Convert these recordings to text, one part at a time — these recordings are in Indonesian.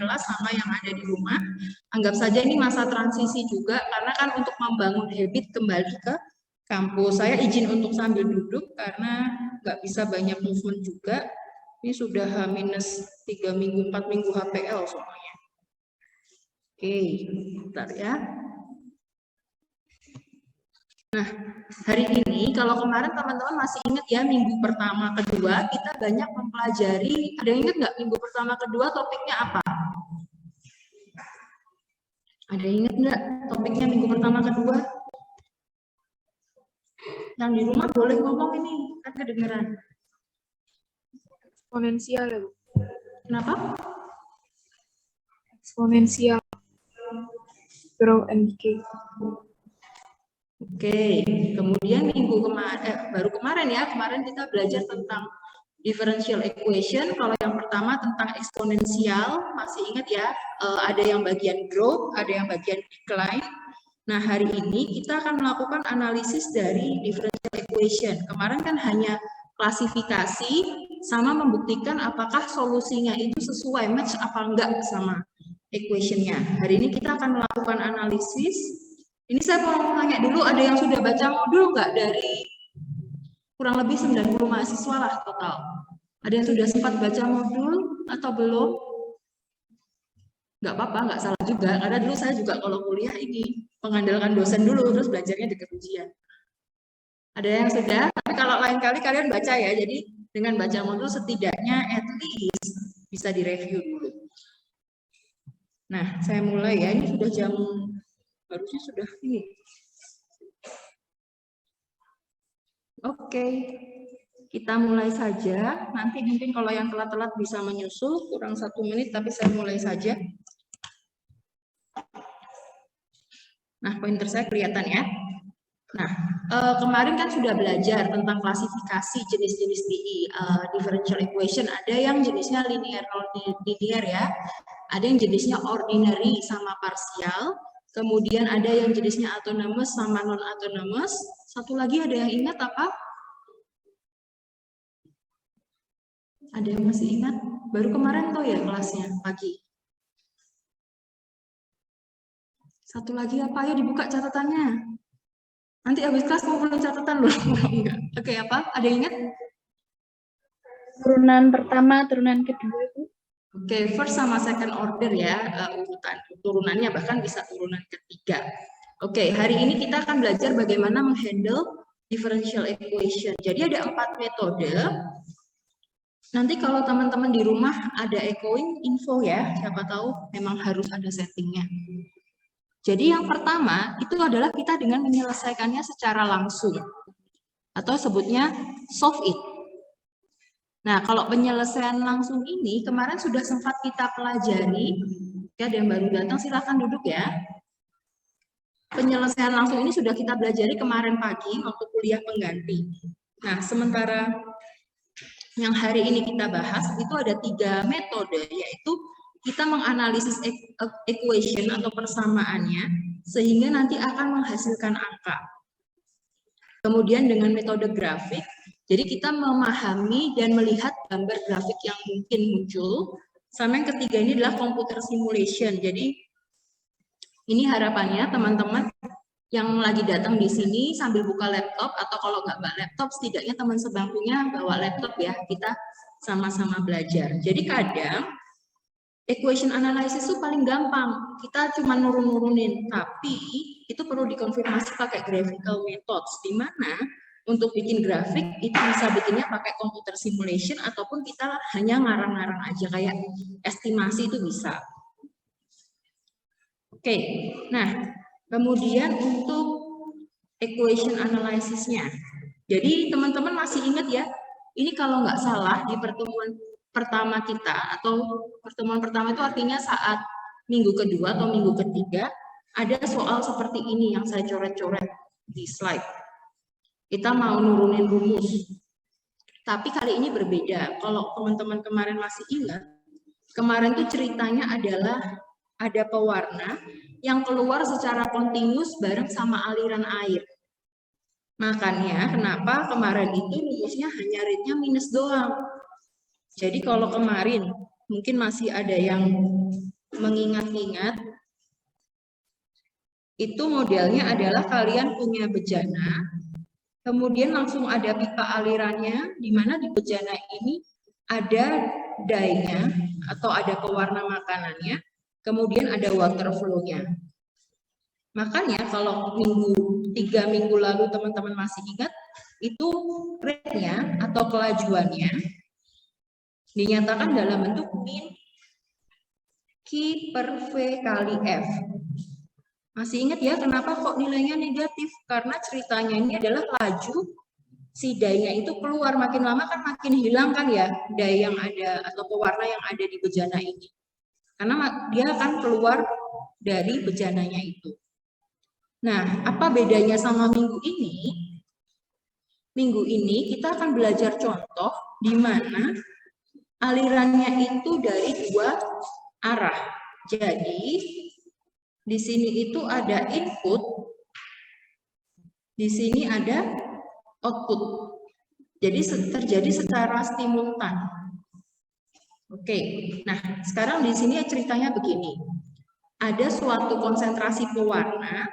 kelas sama yang ada di rumah. Anggap saja ini masa transisi juga, karena kan untuk membangun habit kembali ke kampus. Saya izin untuk sambil duduk karena nggak bisa banyak movement juga. Ini sudah H-3 minggu, 4 minggu HPL soalnya. Oke, bentar ya. Nah, hari ini kalau kemarin teman-teman masih ingat ya, minggu pertama kedua kita banyak mempelajari. Ada yang ingat nggak minggu pertama kedua topiknya apa? Ada yang ingat nggak topiknya minggu pertama kedua? Yang di rumah boleh ngomong ini, kan kedengeran. Eksponensial ya, Bu. Kenapa? Eksponensial. Grow and decay. Oke, kemudian minggu baru kemarin ya, kemarin kita belajar tentang differential equation. Kalau yang pertama tentang eksponensial, masih ingat ya, ada yang bagian growth, ada yang bagian decline. Nah, hari ini kita akan melakukan analisis dari differential equation. Kemarin kan hanya klasifikasi sama membuktikan apakah solusinya itu sesuai, match apa enggak sama equation-nya. Hari ini kita akan melakukan analisis. Ini saya mau tanya dulu, ada yang sudah baca modul nggak dari kurang lebih 90 mahasiswa lah total? Ada yang sudah sempat baca modul atau belum? Nggak apa-apa, nggak salah juga. Karena dulu saya juga kalau kuliah ini mengandalkan dosen dulu, terus belajarnya dekat ujian. Ada yang sudah, tapi kalau lain kali kalian baca ya, jadi dengan baca modul setidaknya at least bisa direview dulu. Nah, saya mulai ya, ini sudah jam... harusnya sudah ini. Oke, kita mulai saja. Nanti mungkin kalau yang telat-telat bisa menyusul, kurang 1 menit, tapi saya mulai saja. Nah, pointer saya kelihatan ya. Nah, kemarin kan sudah belajar tentang klasifikasi jenis-jenis di differential equation. Ada yang jenisnya linear ya. Ada yang jenisnya ordinary sama parsial. Kemudian ada yang jenisnya autonomous sama non-autonomous. Satu lagi ada yang ingat apa? Ada yang masih ingat? Baru kemarin tuh ya kelasnya pagi. Satu lagi apa? Ayo dibuka catatannya. Nanti habis kelas kumpulin catatan loh. Enggak. Oke, apa? Ada yang ingat? Turunan pertama, turunan kedua, Bu. Oke, first sama second order ya, urutan turunannya, bahkan bisa turunan ketiga. Oke, hari ini kita akan belajar bagaimana menghandle differential equation. Jadi ada 4 metode. Nanti kalau teman-teman di rumah ada echoing, info ya, siapa tahu memang harus ada settingnya. Jadi yang pertama itu adalah kita dengan menyelesaikannya secara langsung, atau sebutnya solve it. Nah, kalau penyelesaian langsung ini kemarin sudah sempat kita pelajari. Ya, ada yang baru datang silakan duduk ya. Penyelesaian langsung ini sudah kita pelajari kemarin pagi waktu kuliah pengganti. Nah, sementara yang hari ini kita bahas itu ada 3 metode, yaitu kita menganalisis equation atau persamaannya sehingga nanti akan menghasilkan angka. Kemudian dengan metode grafik, jadi kita memahami dan melihat gambar grafik yang mungkin muncul. Sama yang ketiga ini adalah computer simulation. Jadi ini harapannya teman-teman yang lagi datang di sini sambil buka laptop, atau kalau nggak bawa laptop, setidaknya teman sebangkunya bawa laptop ya, kita sama-sama belajar. Jadi kadang equation analysis itu paling gampang, kita cuma nurunin, tapi itu perlu dikonfirmasi pakai graphical methods, di mana untuk bikin grafik itu bisa bikinnya pakai computer simulation ataupun kita hanya ngarang-ngarang aja kayak estimasi itu bisa. Oke, nah kemudian untuk equation analysisnya. Jadi teman-teman masih ingat ya, ini kalau nggak salah di pertemuan pertama kita, atau pertemuan pertama itu artinya saat minggu kedua atau minggu ketiga, ada soal seperti ini yang saya coret-coret di slide. Kita mau nurunin rumus. Tapi kali ini berbeda. Kalau teman-teman kemarin masih ingat, kemarin tuh ceritanya adalah ada pewarna yang keluar secara kontinus bareng sama aliran air. Makanya kenapa kemarin itu rumusnya hanya rate-nya minus doang. Jadi kalau kemarin mungkin masih ada yang mengingat-ingat, itu modelnya adalah kalian punya bejana, kemudian langsung ada pipa alirannya, di mana di bejana ini ada dye-nya atau ada pewarna makanannya, kemudian ada water flow-nya. Makanya kalau 3 minggu lalu teman-teman masih ingat, itu rate-nya atau kelajuannya dinyatakan dalam bentuk min Q per V kali F. Masih ingat ya kenapa kok nilainya negatif? Karena ceritanya ini adalah laju si dye-nya itu keluar, makin lama kan makin hilang kan ya dye yang ada atau pewarna yang ada di bejana ini. Karena dia akan keluar dari bejananya itu. Nah, apa bedanya sama minggu ini? Minggu ini kita akan belajar contoh di mana alirannya itu dari 2 arah. Jadi, di sini itu ada input, di sini ada output. Jadi terjadi secara simultan. Oke, nah sekarang di sini ceritanya begini. Ada suatu konsentrasi pewarna,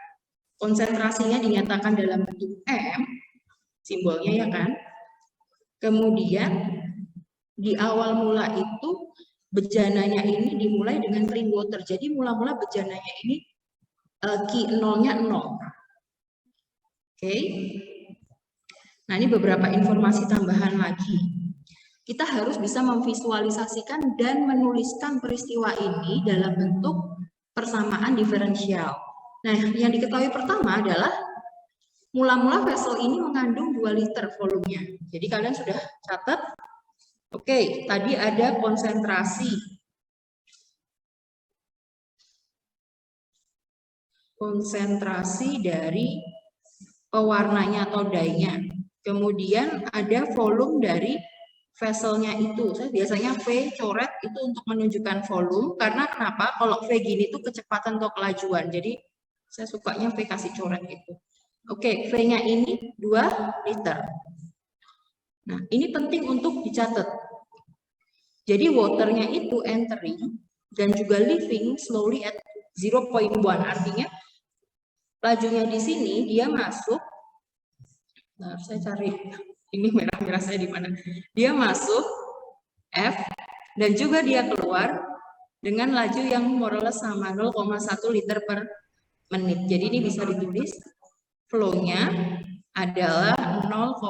konsentrasinya dinyatakan dalam bentuk M, simbolnya ya kan. Kemudian di awal mula itu bejananya ini dimulai dengan clean water. Jadi mula-mula bejananya ini Q0-nya 0. Oke. Nah, ini beberapa informasi tambahan lagi. Kita harus bisa memvisualisasikan dan menuliskan peristiwa ini dalam bentuk persamaan diferensial. Nah, yang diketahui pertama adalah mula-mula vessel ini mengandung 2 liter volumenya. Jadi kalian sudah catat. Oke, tadi ada konsentrasi. Konsentrasi dari pewarnanya atau dye-nya. Kemudian ada volume dari vesselnya itu. Saya biasanya V coret itu untuk menunjukkan volume. Karena kenapa? Kalau V gini itu kecepatan atau kelajuan. Jadi saya sukanya V kasih coret itu. Oke, V-nya ini 2 liter. Nah, ini penting untuk dicatat. Jadi waternya itu entering dan juga leaving slowly at 0.1. Artinya lajunya di sini dia masuk. Nah, saya cari ini merah-merah saya di mana. Dia masuk F dan juga dia keluar dengan laju yang more or less sama 0,1 liter per menit. Jadi ini bisa ditulis flow-nya adalah 0,1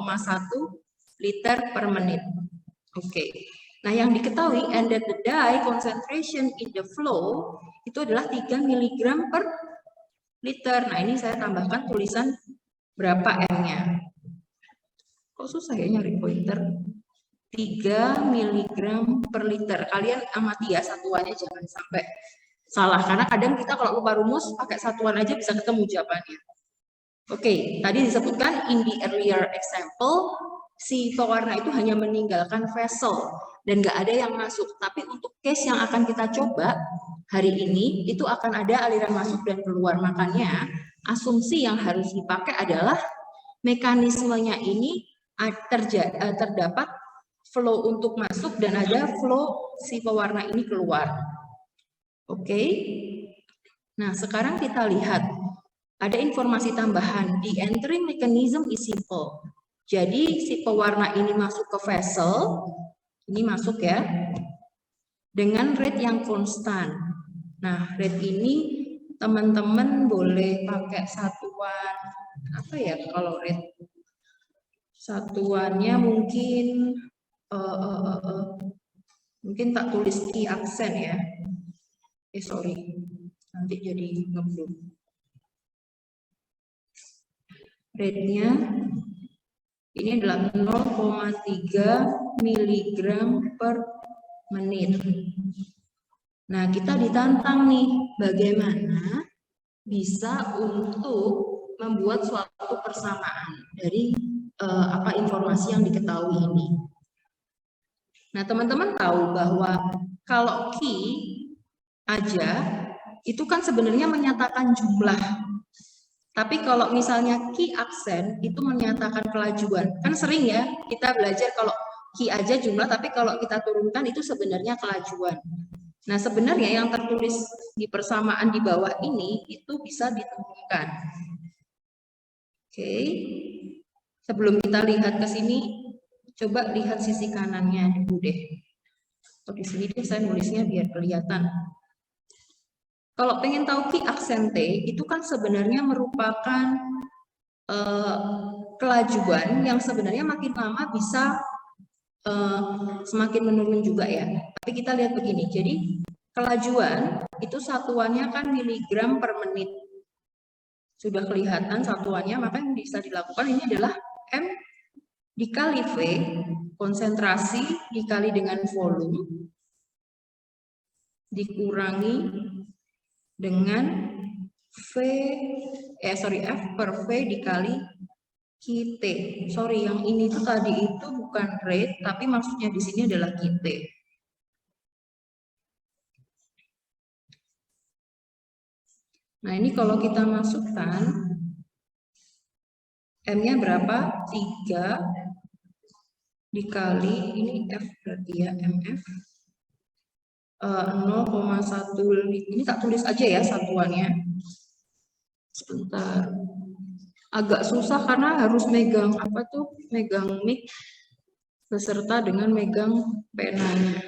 liter per menit. Oke. Nah, yang diketahui and that the dye concentration in the flow itu adalah 3 mg per liter. Nah, ini saya tambahkan tulisan berapa M-nya. Kok susah ya nyari pointer? 3 mg per liter. Kalian amati ya satuannya, jangan sampai salah. Karena kadang kita kalau lupa rumus, pakai satuan aja bisa ketemu jawabannya. Oke, tadi disebutkan in the earlier example, si pewarna itu hanya meninggalkan vessel dan nggak ada yang masuk. Tapi untuk case yang akan kita coba hari ini, itu akan ada aliran masuk dan keluar. Makanya asumsi yang harus dipakai adalah mekanismenya ini terdapat flow untuk masuk dan ada flow si pewarna ini keluar. Oke. Nah, sekarang kita lihat ada informasi tambahan. The entering mechanism is simple. Jadi si pewarna ini masuk ke vessel, ini masuk ya, dengan rate yang konstan. Nah, rate ini teman-teman boleh pakai satuan apa ya kalau rate? Satuannya mungkin mungkin tak tulis Q aksen ya. Sorry, nanti jadi ngeblur. Rate-nya ini adalah 0,3 mg per menit. Nah, kita ditantang nih bagaimana bisa untuk membuat suatu persamaan dari informasi yang diketahui ini. Nah, teman-teman tahu bahwa kalau Q aja itu kan sebenarnya menyatakan jumlah. Tapi kalau misalnya Q aksen itu menyatakan kelajuan. Kan sering ya kita belajar kalau Q aja jumlah, tapi kalau kita turunkan itu sebenarnya kelajuan. Nah, sebenarnya yang tertulis di persamaan di bawah ini itu bisa ditemukan. Oke. Sebelum kita lihat ke sini, coba lihat sisi kanannya dulu deh. Oh, di sini deh saya nulisnya biar kelihatan. Kalau pengen tahu Q aksente, itu kan sebenarnya merupakan kelajuan yang sebenarnya makin lama bisa semakin menurun juga ya. Tapi kita lihat begini, jadi kelajuan itu satuannya kan miligram per menit. Sudah kelihatan satuannya, maka yang bisa dilakukan ini adalah M dikali V, konsentrasi dikali dengan volume, dikurangi dengan F per V dikali QT. Sorry, yang ini tuh tadi itu bukan rate, tapi maksudnya di sini adalah QT. Nah, ini kalau kita masukkan M-nya berapa? 3 dikali, ini F berarti ya, MF 0,1, ini tak tulis aja ya satuannya. Sebentar. Agak susah karena harus megang apa tuh, megang mic beserta dengan megang penanya.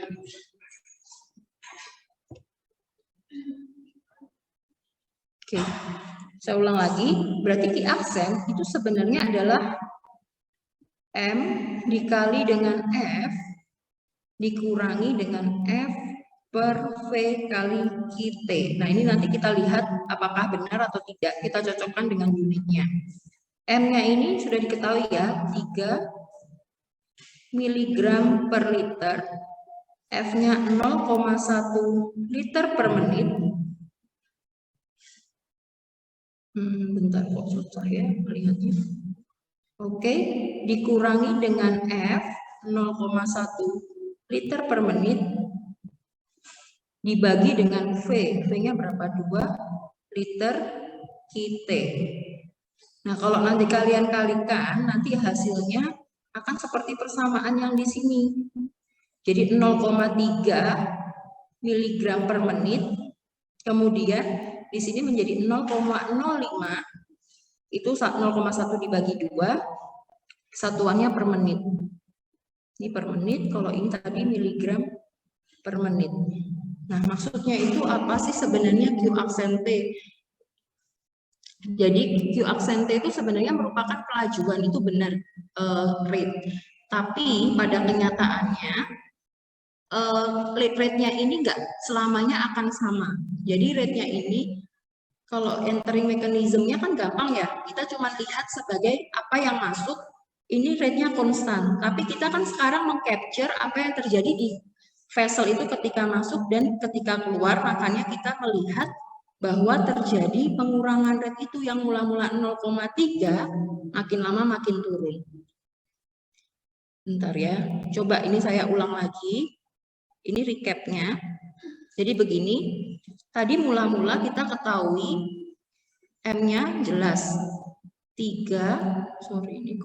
Oke, saya ulang lagi. Berarti Q aksen itu sebenarnya adalah M dikali dengan F dikurangi dengan F per V kali QT. Nah, ini nanti kita lihat apakah benar atau tidak. Kita cocokkan dengan unitnya. M-nya ini sudah diketahui ya, 3 mg per liter. F-nya 0,1 liter per menit. Bentar kok susah ya melihatnya. Oke, dikurangi dengan F 0,1 liter per menit dibagi dengan V. V-nya berapa? 2 liter QT. Nah, kalau nanti kalian kalikan, nanti hasilnya akan seperti persamaan yang di sini. Jadi 0,3 mg per menit, kemudian di sini menjadi 0,05, itu 0,1 dibagi 2, satuannya per menit. Ini per menit, kalau ini tadi miligram per menit. Nah, maksudnya itu apa sih sebenarnya Q aksente? Jadi Q aksente itu sebenarnya merupakan kelajuan, itu benar rate. Tapi pada kenyataannya rate-nya ini enggak selamanya akan sama. Jadi rate-nya ini kalau entering mechanism-nya kan gampang ya. Kita cuma lihat sebagai apa yang masuk, ini rate-nya konstan. Tapi kita kan sekarang meng-capture apa yang terjadi di vessel itu ketika masuk dan ketika keluar, makanya kita melihat bahwa terjadi pengurangan rate itu yang mula-mula 0,3 makin lama makin turun. Bentar ya, coba ini saya ulang lagi. Ini recap-nya. Jadi begini, tadi mula-mula kita ketahui M-nya jelas 3 mg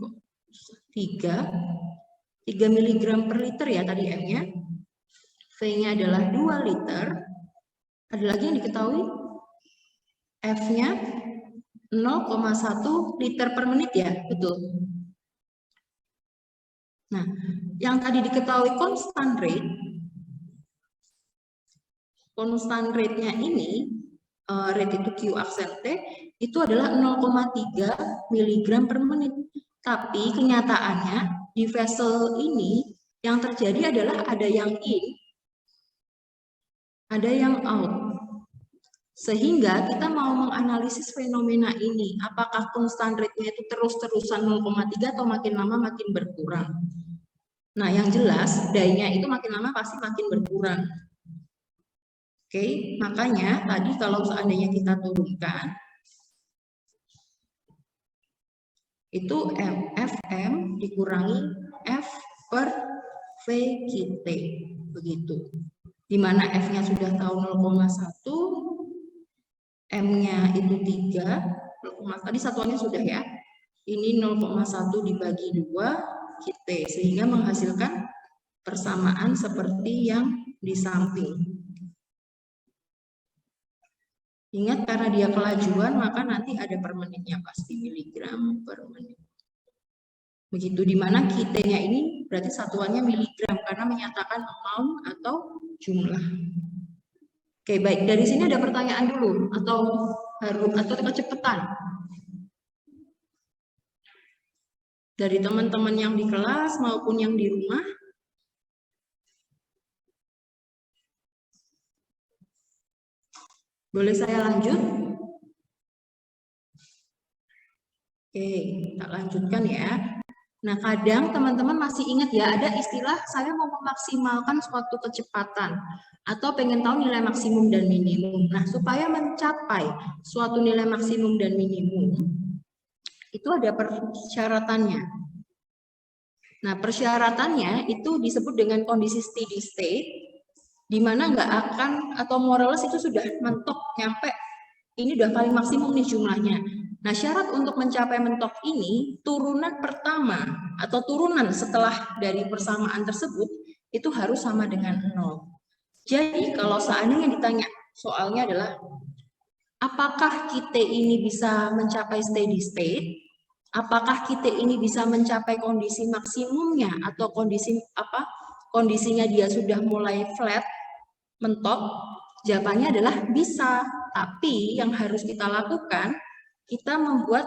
per liter ya tadi M-nya. V-nya adalah 2 liter. Ada lagi yang diketahui? F-nya 0,1 liter per menit ya, betul. Nah, yang tadi diketahui constant rate-nya ini, rate itu Q aksente, itu adalah 0,3 mg per menit. Tapi kenyataannya di vessel ini yang terjadi adalah ada yang in, ada yang out. Sehingga kita mau menganalisis fenomena ini, apakah constant rate-nya itu terus-terusan 0,3 atau makin lama makin berkurang. Nah, yang jelas dye-nya itu makin lama pasti makin berkurang. Oke, makanya tadi kalau seandainya kita turunkan, itu FM dikurangi F per V QT, begitu. Di mana F-nya sudah tahu 0,1, M-nya itu 3, tadi satuannya sudah ya. Ini 0,1 dibagi 2 QT, sehingga menghasilkan persamaan seperti yang di samping. Ingat, karena dia kelajuan, maka nanti ada per menitnya pasti, miligram per menit. Begitu, di mana Q-nya ini berarti satuannya miligram karena menyatakan amount atau jumlah. Oke, baik. Dari sini ada pertanyaan dulu atau kecepatan dari teman-teman yang di kelas maupun yang di rumah. Boleh saya lanjut? Oke, kita lanjutkan ya. Nah, kadang teman-teman masih ingat ya, ada istilah saya mau memaksimalkan suatu kecepatan atau pengen tahu nilai maksimum dan minimum. Nah, supaya mencapai suatu nilai maksimum dan minimum, itu ada persyaratannya. Nah, persyaratannya itu disebut dengan kondisi steady state, di mana nggak akan, atau more or less itu sudah mentok nyampe, ini udah paling maksimum nih jumlahnya. Nah, syarat untuk mencapai mentok ini, turunan pertama atau turunan setelah dari persamaan tersebut, itu harus sama dengan 0. Jadi, kalau seandainya ditanya, soalnya adalah, apakah kita ini bisa mencapai steady state? Apakah kita ini bisa mencapai kondisi maksimumnya atau kondisinya dia sudah mulai flat, mentok? Jawabannya adalah bisa, tapi yang harus kita lakukan, kita membuat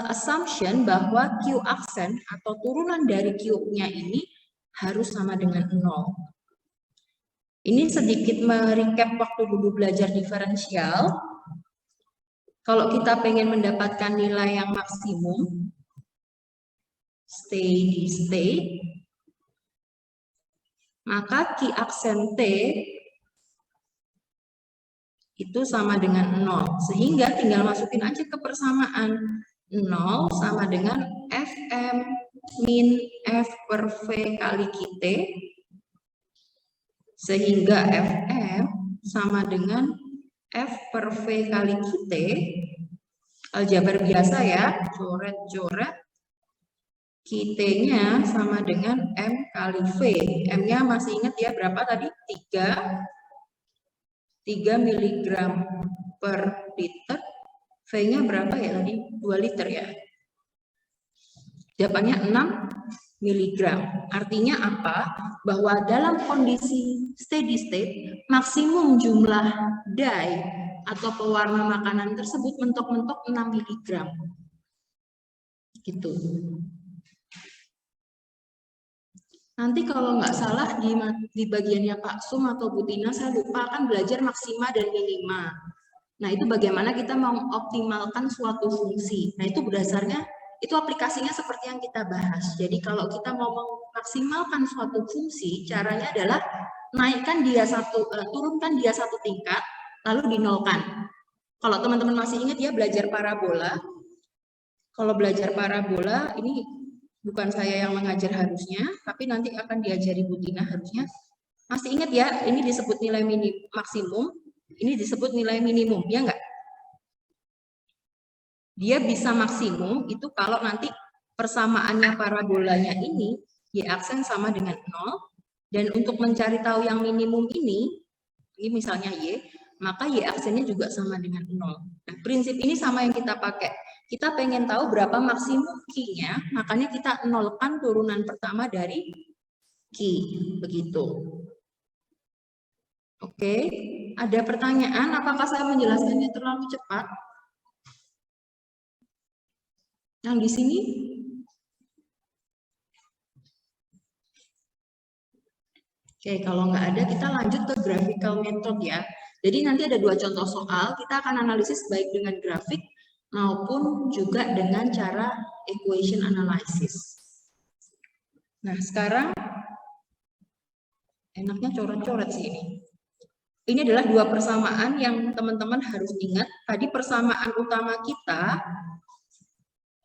assumption bahwa Q aksen atau turunan dari Q-nya ini harus sama dengan 0. Ini sedikit merecap waktu dulu belajar diferensial. Kalau kita pengen mendapatkan nilai yang maksimum, steady state, maka Q aksen T itu sama dengan 0. Sehingga tinggal masukin aja ke persamaan. 0 sama dengan Fm min F per V kali QT. Sehingga Fm sama dengan F per V kali QT. Aljabar biasa ya, coret-coret. QT-nya sama dengan M kali V. M-nya masih ingat ya berapa tadi? 3 mg per liter. V-nya berapa ya tadi? 2 liter ya. Jawabannya 6 mg. Artinya apa? Bahwa dalam kondisi steady state, maksimum jumlah dye atau pewarna makanan tersebut mentok-mentok 6 mg. Gitu. Nanti kalau nggak salah di bagiannya Pak Sum atau Bu Tina, saya lupa akan belajar maksima dan minima. Nah, itu bagaimana kita mengoptimalkan suatu fungsi. Nah, itu berdasarnya, itu aplikasinya seperti yang kita bahas. Jadi, kalau kita mau memaksimalkan suatu fungsi, caranya adalah turunkan dia satu tingkat, lalu dinolkan. Kalau teman-teman masih ingat ya, belajar parabola. Kalau belajar parabola, ini bukan saya yang mengajar harusnya, tapi nanti akan diajari Bu Tina harusnya. Masih ingat ya, ini disebut nilai maksimum, ini disebut nilai minimum, ya enggak? Dia bisa maksimum itu kalau nanti persamaannya parabolanya ini, Y aksen sama dengan 0, dan untuk mencari tahu yang minimum ini misalnya Y, maka Y aksennya juga sama dengan 0. Nah, prinsip ini sama yang kita pakai. Kita pengen tahu berapa maksimum Q-nya, makanya kita nolkan turunan pertama dari Q. Begitu. Oke, ada pertanyaan? Apakah saya menjelaskannya terlalu cepat? Yang di sini? Oke, kalau nggak ada, kita lanjut ke graphical method ya. Jadi nanti ada 2 contoh soal, kita akan analisis baik dengan grafik maupun juga dengan cara equation analysis. Nah, sekarang enaknya coret-coret sih ini. Ini adalah 2 persamaan yang teman-teman harus ingat. Tadi persamaan utama kita,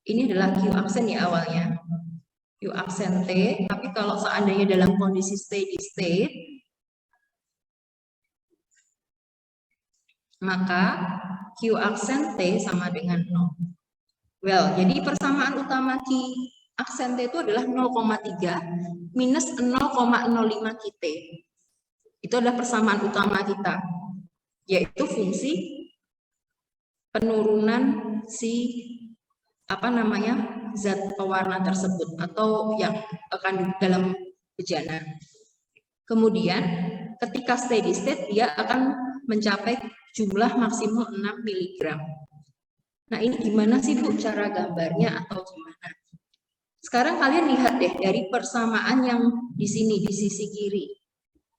ini adalah Q aksen ya awalnya. Q aksen T, tapi kalau seandainya dalam kondisi steady state, maka Q aksen T sama dengan 0. Well, jadi persamaan utama Q aksen T itu adalah 0,3 minus 0,05 QT. Itu adalah persamaan utama kita, yaitu fungsi penurunan si zat pewarna tersebut atau yang akan dalam bejana. Kemudian ketika steady state dia akan mencapai jumlah maksimum 6 mg. Nah, ini gimana sih Bu cara gambarnya atau gimana? Sekarang kalian lihat deh dari persamaan yang di sini di sisi kiri.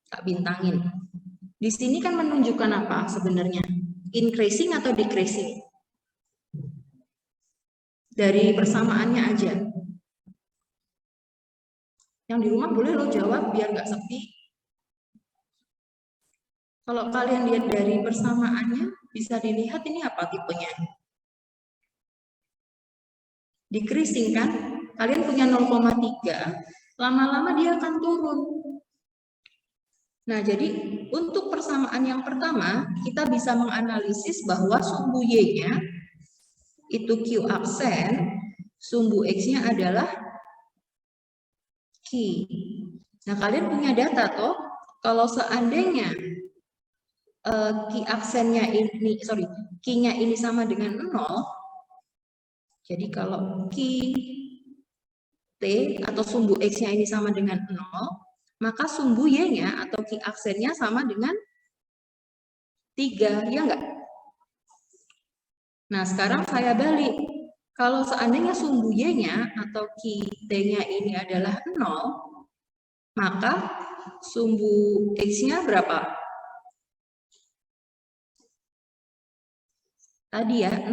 Tak bintangin. Di sini kan menunjukkan apa sebenarnya? Increasing atau decreasing? Dari persamaannya aja. Yang di rumah boleh lo jawab biar nggak sepi. Kalau kalian lihat dari persamaannya, bisa dilihat ini apa tipenya? Decreasing kan? Kalian punya 0,3, lama-lama dia akan turun. Nah, jadi untuk persamaan yang pertama, kita bisa menganalisis bahwa sumbu Y-nya itu Q aksen, sumbu X-nya adalah Q. Nah, kalian punya data toh, kalau seandainya Q aksennya ini, Q-nya ini sama dengan 0, jadi kalau Q T atau sumbu X-nya ini sama dengan 0, maka sumbu Y-nya atau Q aksennya sama dengan 3, ya enggak? Nah, sekarang saya balik. Kalau seandainya sumbu Y-nya atau Q T-nya ini adalah 0, maka sumbu X-nya berapa? Tadi ya, 6.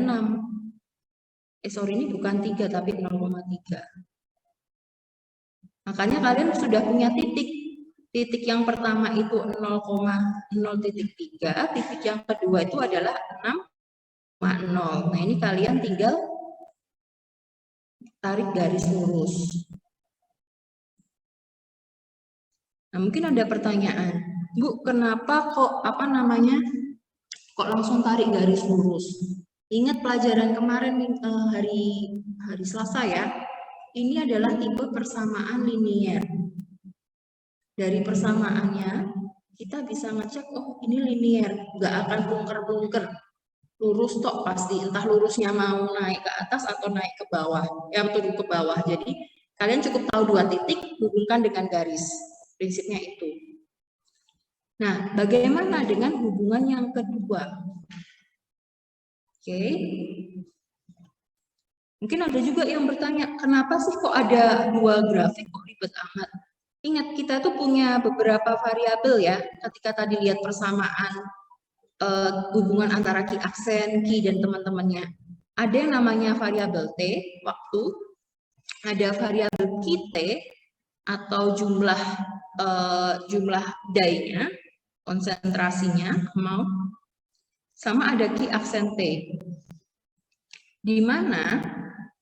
Ini bukan 3, tapi 0,3. Makanya kalian sudah punya titik. Titik yang pertama itu 0,0.3, titik yang kedua itu adalah 6,0. Nah, ini kalian tinggal tarik garis lurus. Nah, mungkin ada pertanyaan, Bu, kenapa kok kok langsung tarik garis lurus? Ingat pelajaran kemarin hari Selasa ya. Ini adalah tipe persamaan linier. Dari persamaannya kita bisa ngecek, oh ini linier, nggak akan bungker-bungker, lurus tok pasti, entah lurusnya mau naik ke atas atau naik ke bawah, turun ke bawah. Jadi kalian cukup tahu dua titik, hubungkan dengan garis, prinsipnya itu. Nah, bagaimana dengan hubungan yang kedua? Oke. Mungkin ada juga yang bertanya, kenapa sih kok ada dua grafik, kok ribet amat? Ingat, kita tuh punya beberapa variabel ya, ketika tadi lihat persamaan hubungan antara Q aksen, Q dan teman-temannya. Ada yang namanya variabel T, waktu, ada variabel QT, atau jumlah dye-nya, konsentrasinya, sama ada Q aksen T. Di mana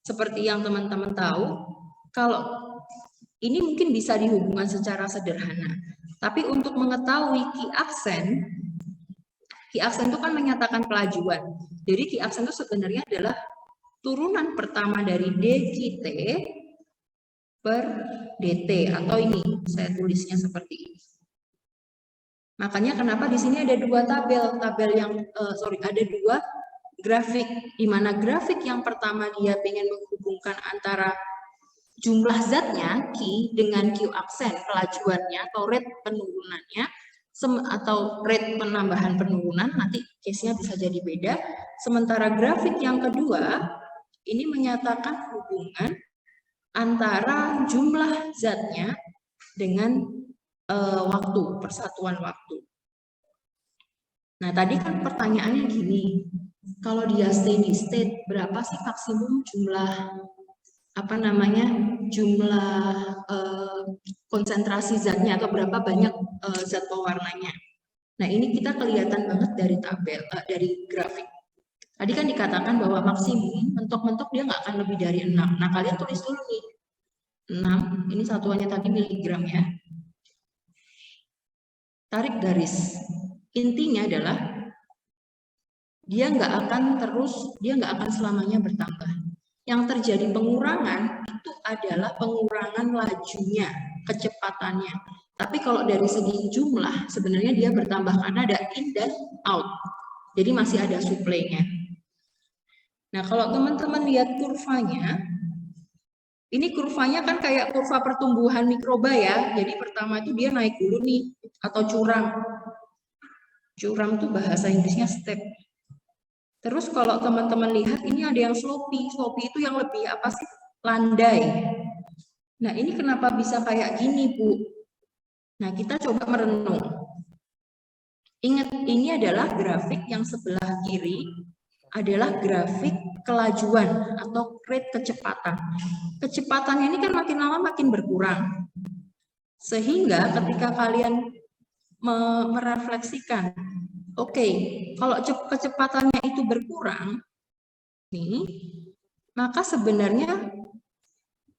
seperti yang teman-teman tahu, kalau ini mungkin bisa dihubungkan secara sederhana. Tapi untuk mengetahui Q aksen itu kan menyatakan pelajuan. Jadi Q aksen itu sebenarnya adalah turunan pertama dari dQt per dt, atau ini saya tulisnya seperti ini. Makanya kenapa di sini ada dua tabel yang ada dua grafik, di mana grafik yang pertama dia pengen menghubungkan antara jumlah zatnya Q dengan Q aksen, pelajuannya atau rate penurunannya, atau rate penambahan penurunan, nanti case-nya bisa jadi beda. Sementara grafik yang kedua ini menyatakan hubungan antara jumlah zatnya dengan waktu, persatuan waktu. Nah, tadi kan pertanyaannya gini, kalau dia steady state, berapa sih maksimum jumlah konsentrasi zatnya, atau berapa banyak zat pewarnanya? Nah, ini kita kelihatan banget dari tabel, dari grafik. Tadi kan dikatakan bahwa maksimum mentok-mentok dia nggak akan lebih dari 6. Nah, kalian tulis dulu nih. 6, ini satuannya tadi miligram ya. Tarik garis. Intinya adalah dia nggak akan selamanya bertambah. Yang terjadi pengurangan itu adalah pengurangan lajunya, kecepatannya. Tapi kalau dari segi jumlah, sebenarnya dia bertambah karena ada in dan out. Jadi masih ada suplainya. Nah, kalau teman-teman lihat kurvanya, ini kurvanya kan kayak kurva pertumbuhan mikroba ya. Jadi pertama itu dia naik dulu nih, atau curam. Curam itu bahasa Inggrisnya step. Terus kalau teman-teman lihat, ini ada yang slopy. Slopy itu yang lebih apa sih? Landai. Nah, ini kenapa bisa kayak gini, Bu? Nah, kita coba merenung. Ingat, ini adalah grafik yang sebelah kiri adalah grafik kelajuan atau rate kecepatan. Kecepatannya ini kan makin lama makin berkurang. Sehingga ketika kalian merefleksikan, oke, kalau kecepatannya itu berkurang, nih, maka sebenarnya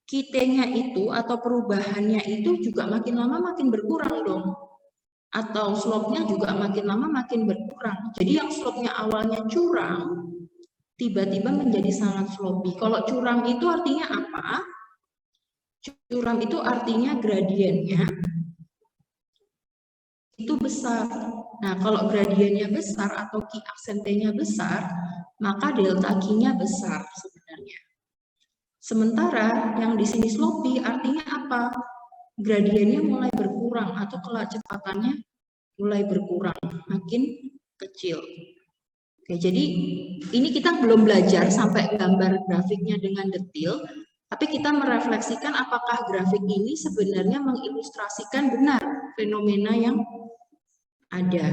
kitenya itu atau perubahannya itu juga makin lama makin berkurang dong. Atau slope-nya juga makin lama makin berkurang. Jadi yang slope-nya awalnya curam, tiba-tiba menjadi sangat slopy. Kalau curam itu artinya apa? Curam itu artinya gradiennya itu besar. Nah, kalau gradiennya besar atau Q aksentenya besar, maka delta Q-nya besar sebenarnya. Sementara yang di sini slopy artinya apa? Gradiennya mulai berkurang atau kecepatannya mulai berkurang, makin kecil. Oke, jadi ini kita belum belajar sampai gambar grafiknya dengan detail, tapi kita merefleksikan apakah grafik ini sebenarnya mengilustrasikan benar fenomena yang ada.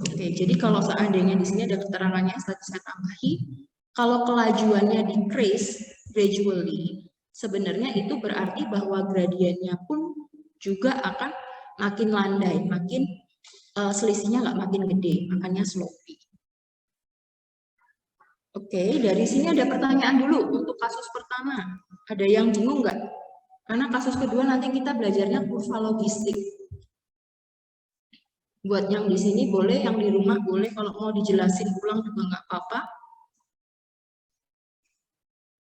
Oke, jadi kalau seandainya di sini ada keterangannya, saya tambahi, kalau kelajuannya decrease gradually, sebenarnya itu berarti bahwa gradiennya pun juga akan makin landai, makin selisihnya nggak makin gede, makanya slopy. Oke, dari sini ada pertanyaan dulu untuk kasus pertama. Ada yang bingung nggak? Karena kasus kedua nanti kita belajarnya kurva logistik. Buat yang di sini boleh, yang di rumah boleh. Kalau mau dijelasin ulang juga nggak apa-apa.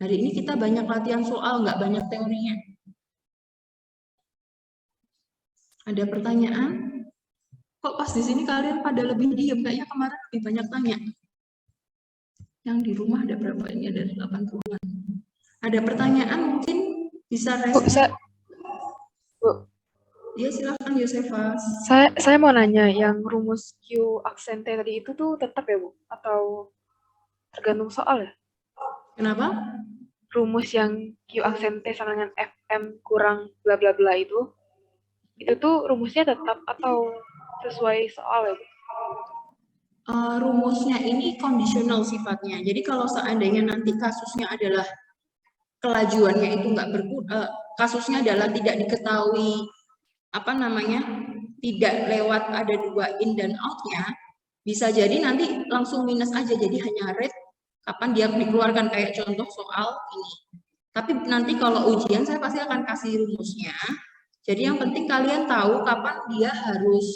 Hari ini kita banyak latihan soal, nggak banyak teorinya. Ada pertanyaan? Kok pas di sini kalian pada lebih diem? Kayaknya kemarin lebih banyak tanya. Yang di rumah ada berapa? Ini ada 80-an. Ada pertanyaan mungkin bisa respon? Bu. Iya, silakan Yosefa. Saya mau nanya, yang rumus Q aksente tadi itu tuh tetap ya, Bu? Atau tergantung soal ya? Kenapa? Rumus yang Q aksente sama dengan FM kurang bla bla bla itu tuh rumusnya tetap atau sesuai soal ya, Bu? Rumusnya ini kondisional sifatnya. Jadi kalau seandainya nanti kasusnya adalah kelajuannya itu nggak kasusnya adalah tidak diketahui apa namanya, tidak lewat ada 2 in dan out-nya, bisa jadi nanti langsung minus aja, jadi hanya rate kapan dia dikeluarkan, kayak contoh soal ini. Tapi nanti kalau ujian saya pasti akan kasih rumusnya. Jadi yang penting kalian tahu kapan dia harus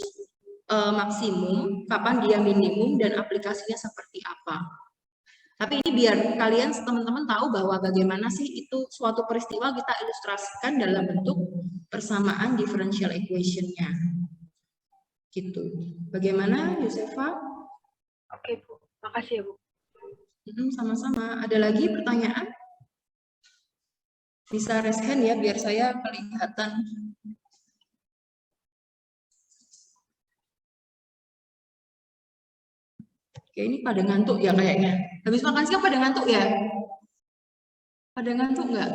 maksimum, kapan dia minimum, dan aplikasinya seperti apa. Tapi ini biar kalian teman-teman tahu bahwa bagaimana sih itu suatu peristiwa kita ilustrasikan dalam bentuk persamaan differential equation-nya. Gitu. Bagaimana, Yosefa? Oke, Bu. Makasih ya, Bu. Sama-sama. Ada lagi pertanyaan? Bisa raise hand ya, biar saya kelihatan. Oke, ini pada ngantuk ya kayaknya. Habis makan siang pada ngantuk ya? Pada ngantuk nggak?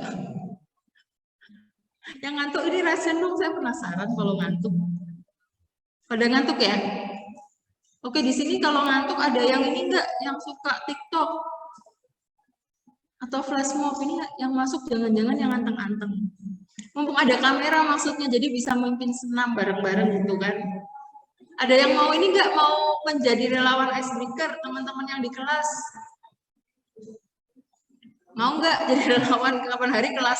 Yang ngantuk ini raise hand dong, saya penasaran kalau ngantuk. Pada ngantuk ya? Oke, di sini kalau ngantuk ada yang ini enggak, yang suka TikTok atau flash mob ini yang masuk, jangan-jangan yang anteng-anteng. Mumpung ada kamera maksudnya, jadi bisa memimpin senam bareng-bareng gitu kan. Ada yang mau ini enggak, mau menjadi relawan icebreaker, teman-teman yang di kelas? Mau enggak jadi relawan kapan hari kelas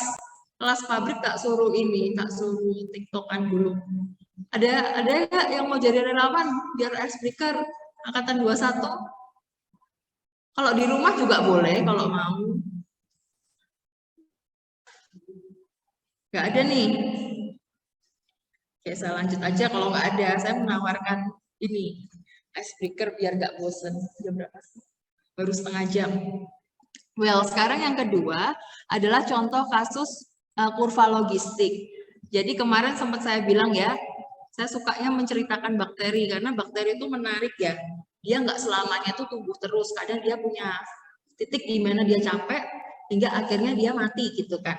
pabrik tak suruh ini, tak suruh TikTokan dulu. Ada enggak yang mau jadi relawan biar icebreaker angkatan 21? Kalau di rumah juga boleh kalau mau. Nggak ada nih. Oke, saya lanjut aja kalau nggak ada. Saya menawarkan ini icebreaker biar nggak bosen. Jam berapa sih? baru setengah jam. Well, sekarang yang kedua adalah contoh kasus kurva logistik. Jadi kemarin sempat saya bilang ya, saya sukanya menceritakan bakteri karena bakteri itu menarik ya. Dia nggak selamanya tuh tumbuh terus, kadang dia punya titik di mana dia capek hingga akhirnya dia mati gitu kan.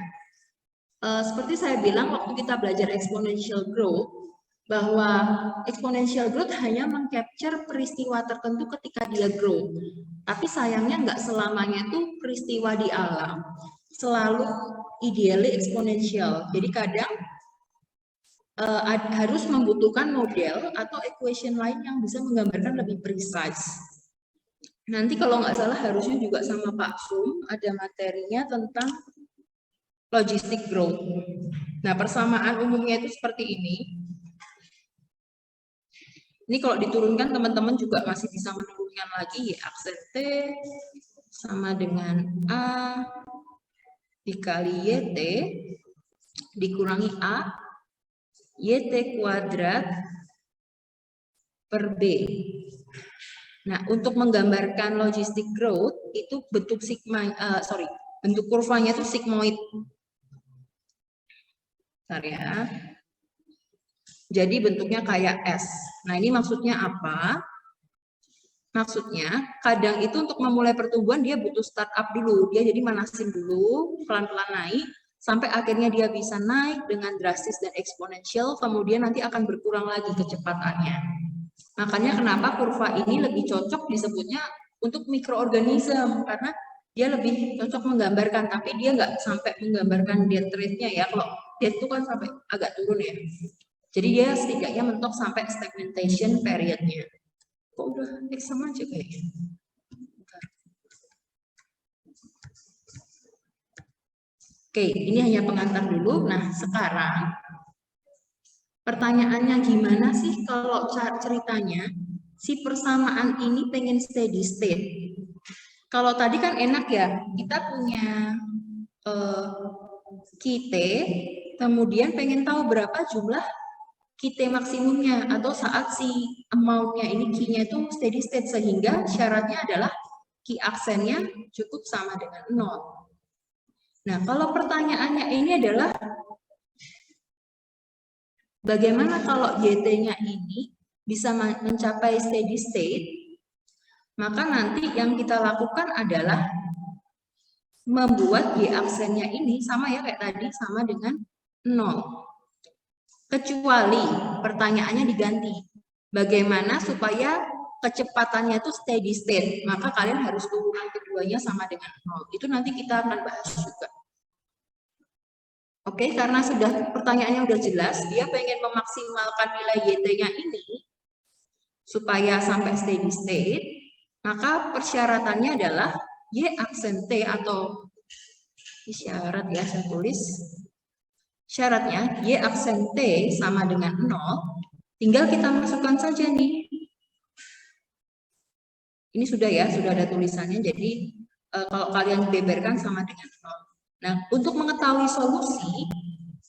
Seperti saya bilang waktu kita belajar exponential growth, bahwa exponential growth hanya mengcapture peristiwa tertentu ketika dia grow. Tapi sayangnya nggak selamanya itu peristiwa di alam selalu ideally exponential. Jadi kadang harus membutuhkan model atau equation lain yang bisa menggambarkan lebih precise. Nanti kalau nggak salah harusnya juga sama Pak Sum ada materinya tentang logistic growth. Nah, persamaan umumnya itu seperti ini. Ini kalau diturunkan teman-teman juga masih bisa menurunkan lagi ya, aksen T sama dengan A dikali YT dikurangi A YT kuadrat per B. Nah, untuk menggambarkan logistic growth itu bentuk bentuk kurvanya itu sigmoid. Bentar ya. Jadi bentuknya kayak S. Nah, ini maksudnya apa? Maksudnya, kadang itu untuk memulai pertumbuhan dia butuh startup dulu. Dia jadi manasin dulu, pelan-pelan naik, sampai akhirnya dia bisa naik dengan drastis dan eksponensial, kemudian nanti akan berkurang lagi kecepatannya. Makanya kenapa kurva ini lebih cocok disebutnya untuk mikroorganisme, karena dia lebih cocok menggambarkan, tapi dia nggak sampai menggambarkan death rate-nya ya. Kalau death itu kan sampai agak turun ya. Jadi dia setidaknya mentok sampai stagnation period-nya. Kok udah sama aja kayaknya. Oke, ini hanya pengantar dulu. Nah, sekarang pertanyaannya gimana sih kalau ceritanya si persamaan ini pengen steady state? Kalau tadi kan enak ya, kita punya QT, kemudian pengen tahu berapa jumlah QT maksimumnya atau saat si amount-nya ini Q-nya itu steady state, sehingga syaratnya adalah Q aksennya cukup sama dengan 0. Nah, kalau pertanyaannya ini adalah bagaimana kalau YT-nya ini bisa mencapai steady state, maka nanti yang kita lakukan adalah membuat Y aksennya ini sama ya kayak tadi, sama dengan 0. Kecuali pertanyaannya diganti, bagaimana supaya kecepatannya itu steady state, maka kalian harus hubungan keduanya sama dengan 0. Itu nanti kita akan bahas juga. Oke, karena sudah pertanyaannya udah jelas, dia pengen memaksimalkan nilai YT-nya ini supaya sampai steady state, maka persyaratannya adalah Y aksen T atau syarat ya, saya tulis. Syaratnya Y aksen T sama dengan 0, tinggal kita masukkan saja nih. Ini sudah ya, sudah ada tulisannya, jadi kalau kalian beberkan sama dengan 0. Nah, untuk mengetahui solusi,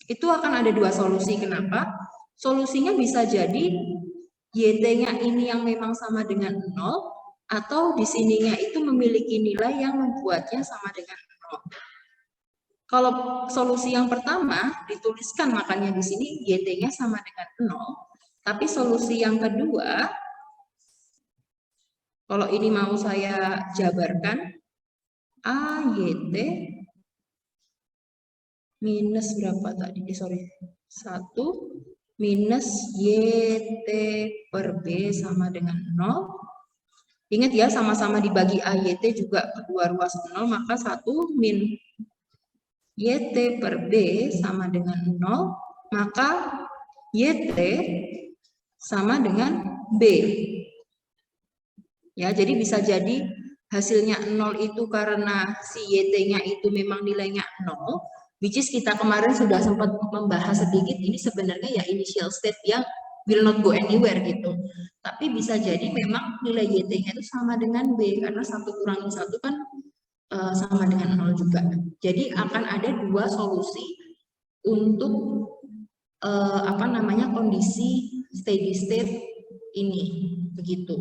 itu akan ada dua solusi. Kenapa? Solusinya bisa jadi YT-nya ini yang memang sama dengan 0, atau di sininya itu memiliki nilai yang membuatnya sama dengan 0. Kalau solusi yang pertama dituliskan makanya di sini YT-nya sama dengan 0, tapi solusi yang kedua, kalau ini mau saya jabarkan, AYT minus berapa tadi? 1 minus YT per B sama dengan 0. Ingat ya, sama-sama dibagi AYT juga kedua ruas 0, maka 1 min YT per B sama dengan 0, maka YT sama dengan B. Ya, jadi bisa jadi hasilnya 0 itu karena si YT-nya itu memang nilainya 0, which is kita kemarin sudah sempat membahas sedikit, ini sebenarnya ya initial state yang will not go anywhere gitu. Tapi bisa jadi memang nilai YT-nya itu sama dengan B, karena 1 kurangi 1 kan sama dengan 0 juga. Jadi akan ada dua solusi untuk kondisi steady state ini, begitu.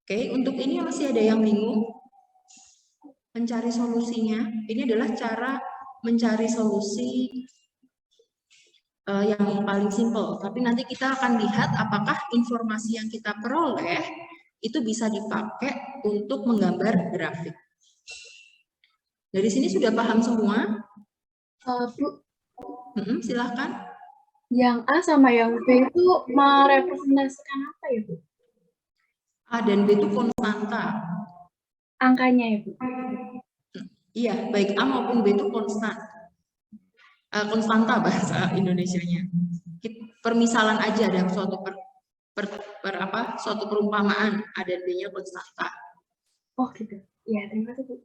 Oke, untuk ini masih ada yang bingung mencari solusinya. Ini adalah cara mencari solusi yang paling simpel. Tapi nanti kita akan lihat apakah informasi yang kita peroleh itu bisa dipakai untuk menggambar grafik. Dari sini sudah paham semua? Bu, Silahkan. yang A sama yang B itu merepresentasikan apa ya, Bu? A dan B itu konstanta. Angkanya ya, Bu? Iya, baik A maupun B itu konstan. Konstanta bahasa Indonesianya. Permisalan aja dalam suatu suatu perumpamaan A dan B-nya konstanta. Oh gitu. Iya, terima kasih, Bu.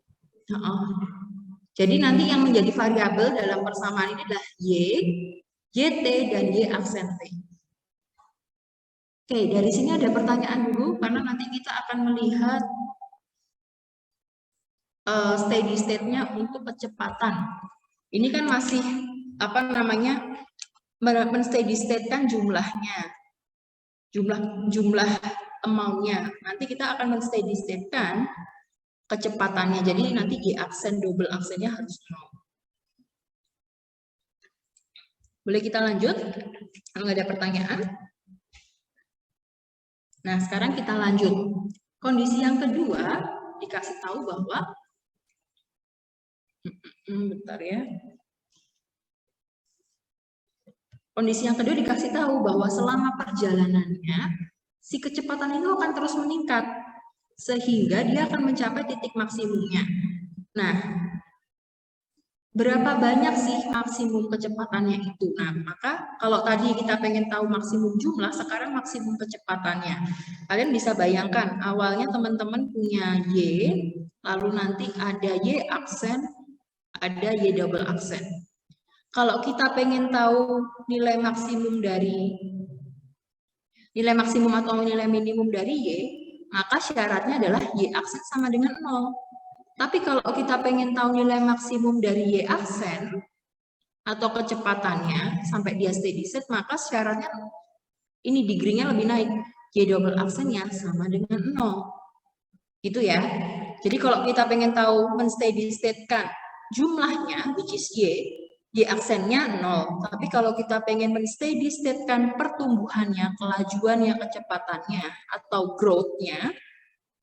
Jadi nanti yang menjadi variabel dalam persamaan ini adalah Y, YT, dan Y aksen T. Oke, dari sini ada pertanyaan dulu, karena nanti kita akan melihat steady state-nya untuk kecepatan. Ini kan masih men-steady state-kan jumlahnya, jumlah amount-nya. Nanti kita akan men-steady state-kan kecepatannya. Jadi nanti Y aksen, double aksennya harus 0. Boleh kita lanjut? Kalau nggak ada pertanyaan. Nah, sekarang kita lanjut. Kondisi yang kedua, dikasih tahu bahwa, bentar ya. Kondisi yang kedua dikasih tahu bahwa selama perjalanannya, si kecepatan itu akan terus meningkat, sehingga dia akan mencapai titik maksimumnya. Nah, berapa banyak sih maksimum kecepatannya itu? Nah, maka kalau tadi kita pengen tahu maksimum jumlah, sekarang maksimum kecepatannya. Kalian bisa bayangkan, awalnya teman-teman punya Y, lalu nanti ada Y aksen, ada Y double aksen. Kalau kita pengen tahu nilai maksimum atau nilai minimum dari Y, maka syaratnya adalah Y aksen sama dengan 0. Tapi kalau kita pengen tahu nilai maksimum dari Y aksen atau kecepatannya sampai dia steady state, maka syaratnya ini degree-nya lebih naik. Y double aksennya sama dengan 0. Gitu ya. Jadi kalau kita pengen tahu men-steady state-kan jumlahnya, which is Y aksennya 0. Tapi kalau kita pengen men-steady state-kan pertumbuhannya, kelajuannya, kecepatannya, atau growth-nya,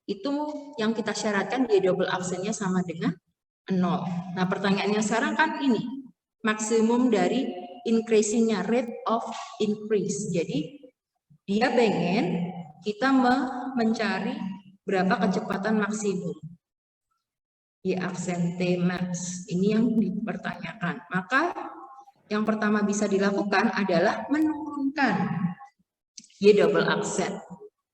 itu yang kita syaratkan Y double aksennya sama dengan 0. Nah, pertanyaannya sekarang kan ini, maksimum dari increasing-nya, rate of increase. Jadi, dia pengen kita mencari berapa kecepatan maksimum. Y aksen T max. Ini yang dipertanyakan. Maka, yang pertama bisa dilakukan adalah menurunkan Y double aksen.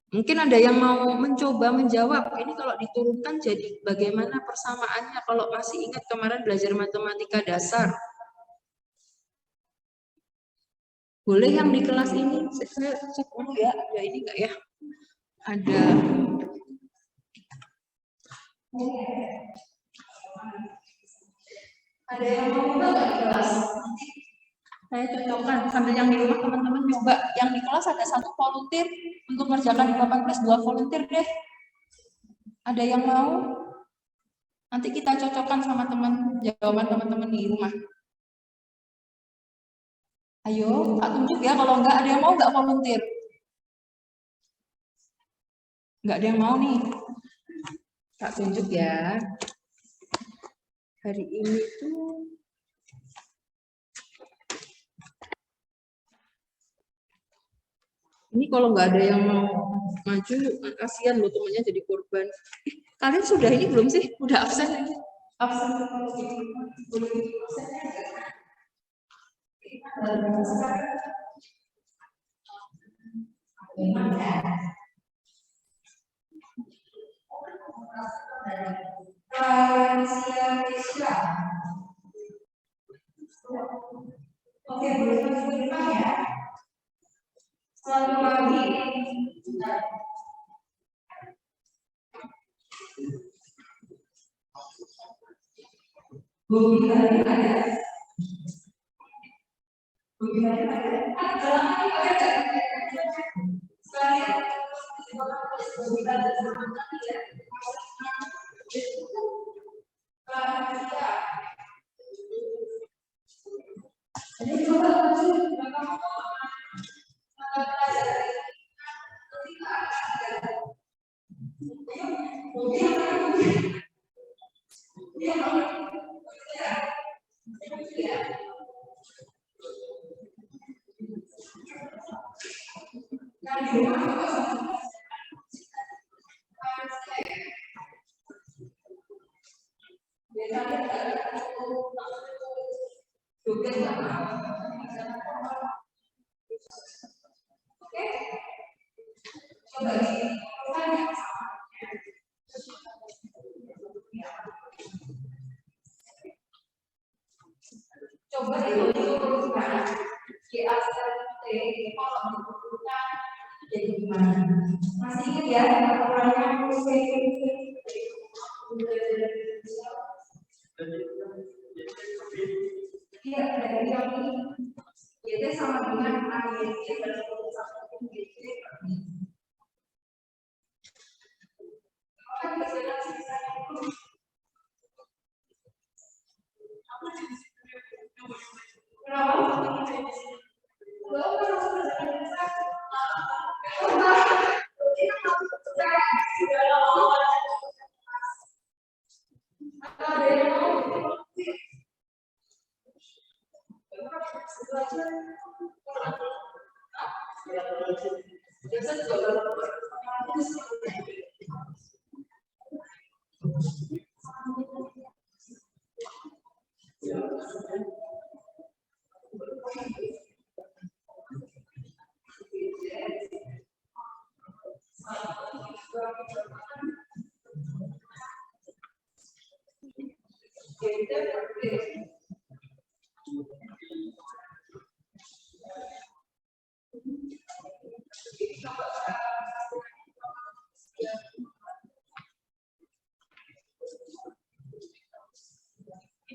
Mungkin ada yang mau mencoba menjawab, ini kalau diturunkan jadi bagaimana persamaannya kalau masih ingat kemarin belajar matematika dasar. Boleh yang di kelas ini, saya cek dulu ya, ada ini enggak ya? Ada yang mau coba nggak di kelas? Nanti saya cocokkan sambil yang di rumah teman-teman coba. Yang di kelas ada 1 volunteer untuk mengerjakan di papan kelas, 2 volunteer deh. Ada yang mau? Nanti kita cocokkan sama jawaban teman-teman di rumah. Ayo, Kak tunjuk ya. Kalau enggak, ada yang mau nggak volunteer? Nggak ada yang mau nih. Kak tunjuk ya. Hari ini tuh ini kalau nggak ada yang mau maju, kasihan loh temennya jadi korban. Kalian sudah ini belum sih? Udah absen ini? Absen. Oke, boleh maju ke depan ya. Selalu lagi. Bumi hari ada. Bumi hari ada. Ada. Sekalian. Masih ingat ya aturannya iya, dari yang ini YT sama dengan AYT dan YT. Maka biasanya sisanya itu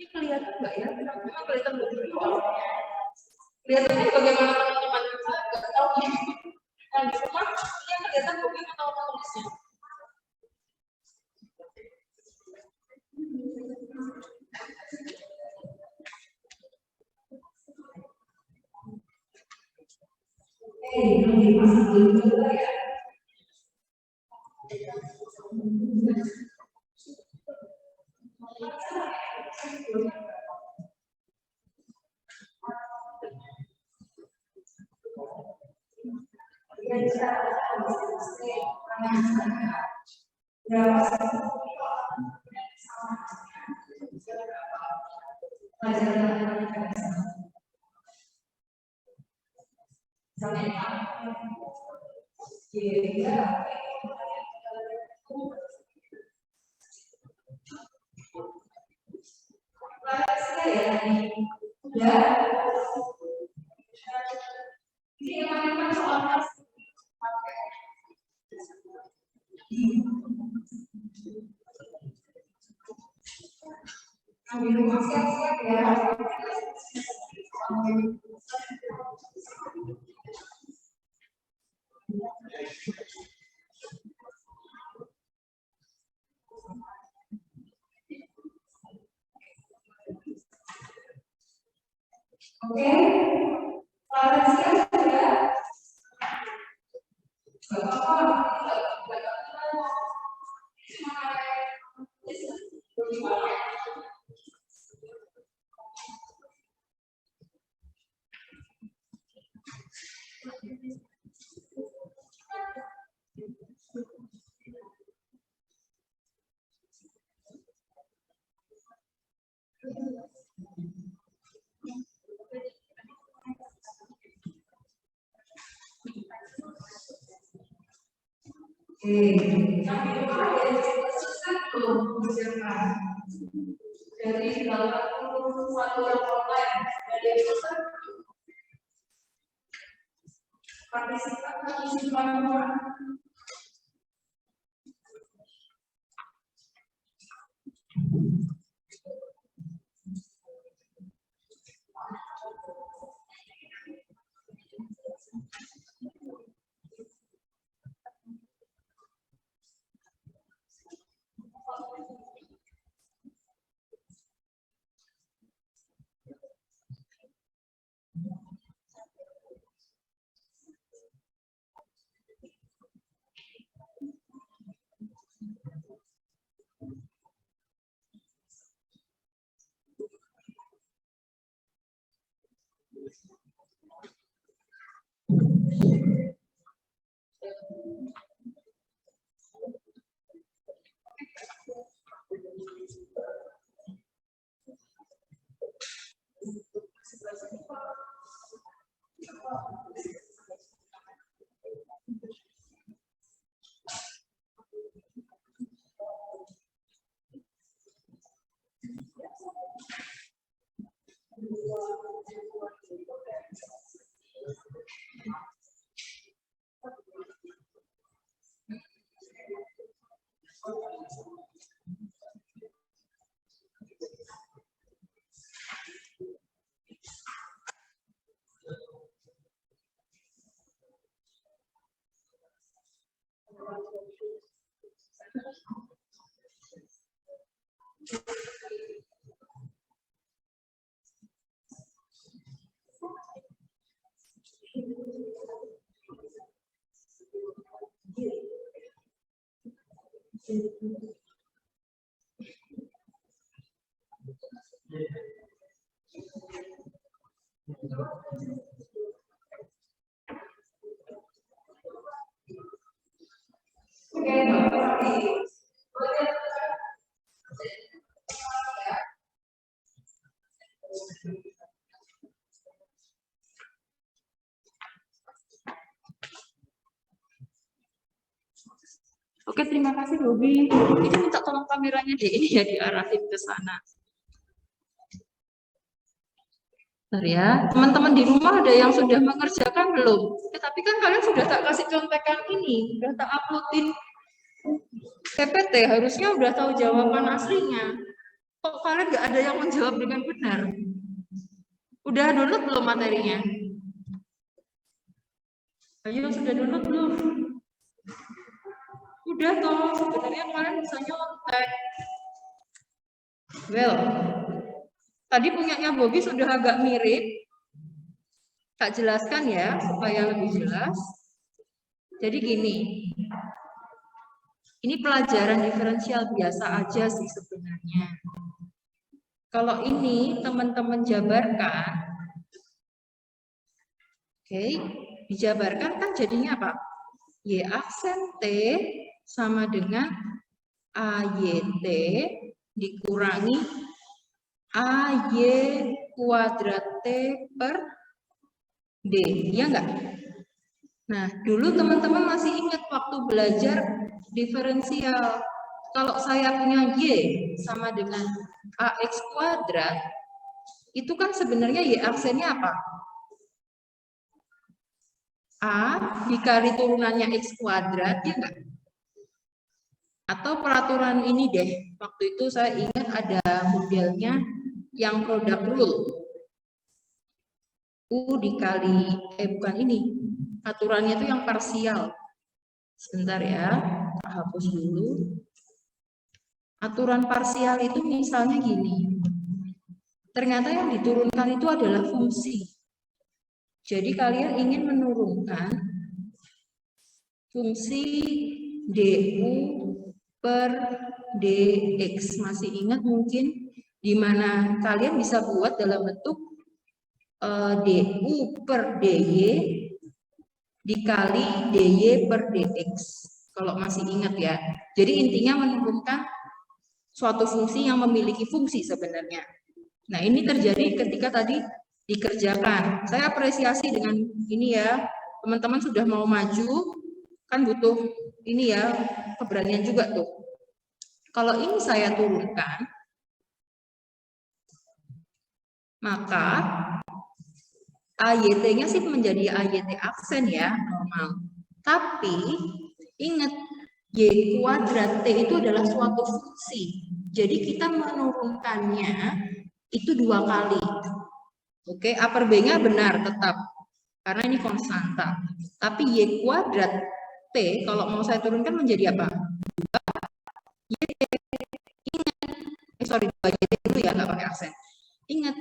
ini kelihatan nggak ya? Memang kelihatan betul. Kelihatannya bagaimana teman-teman nggak tahu ya. Nah, di rumah ini yang kelihatan bagaimana orang tulisnya. Ini masih belum coba ya. Siap-siap ya. Oke, kalian siap sudah? Dari 81 yang online dari partisipan mengisi pelaporan. Oke, terima kasih Bobi. Ini minta tolong kameranya deh, ini ya diarahin ke sana. Bentar ya, teman-teman di rumah ada yang sudah mengerjakan belum? Tapi kan kalian sudah tak kasih contekan ini, sudah tak uploadin PPT, harusnya udah tahu jawaban aslinya. Kok kalian nggak ada yang menjawab dengan benar? Udah download belum materinya? Ayo, sudah download belum? Udah toh, sebenarnya kalian bisa nyontek. Well, tadi punyanya Bobi sudah agak mirip. Tak jelaskan ya, supaya lebih jelas. Jadi gini, ini pelajaran diferensial biasa aja sih sebenarnya. Kalau ini teman-teman jabarkan, oke, dijabarkan kan jadinya apa? Y aksen T sama dengan AYT dikurangi AY kuadrat T per D, ya enggak? Nah, dulu teman-teman masih ingat waktu belajar diferensial. Kalau saya punya Y sama dengan AX kuadrat, itu kan sebenarnya Y aksennya apa? A dikali turunannya X kuadrat, ya enggak? Atau peraturan ini deh, waktu itu saya ingat ada modelnya yang product rule. U dikali, bukan ini, aturannya itu yang parsial. Sebentar ya, hapus dulu. Aturan parsial itu misalnya gini, ternyata yang diturunkan itu adalah fungsi. Jadi kalian ingin menurunkan fungsi DU per DX. Masih ingat mungkin di mana kalian bisa buat dalam bentuk DU per DY dikali DY per DX. Kalau masih ingat ya. Jadi intinya menurunkan suatu fungsi yang memiliki fungsi sebenarnya. Nah, ini terjadi ketika tadi dikerjakan. Saya apresiasi dengan ini ya. Teman-teman sudah mau maju, kan butuh ini ya, keberanian juga tuh. Kalau ini saya turunkan, maka AYT-nya sih menjadi AYT aksen ya, normal. Tapi ingat, Y kuadrat T itu adalah suatu fungsi. Jadi kita menurunkannya itu 2 kali. Oke, A per B-nya benar tetap. Karena ini konstanta. Tapi Y kuadrat T, kalau mau saya turunkan menjadi apa? 2YT. Ingat, sorry, 2YT dulu ya, nggak pakai aksen. Ingat,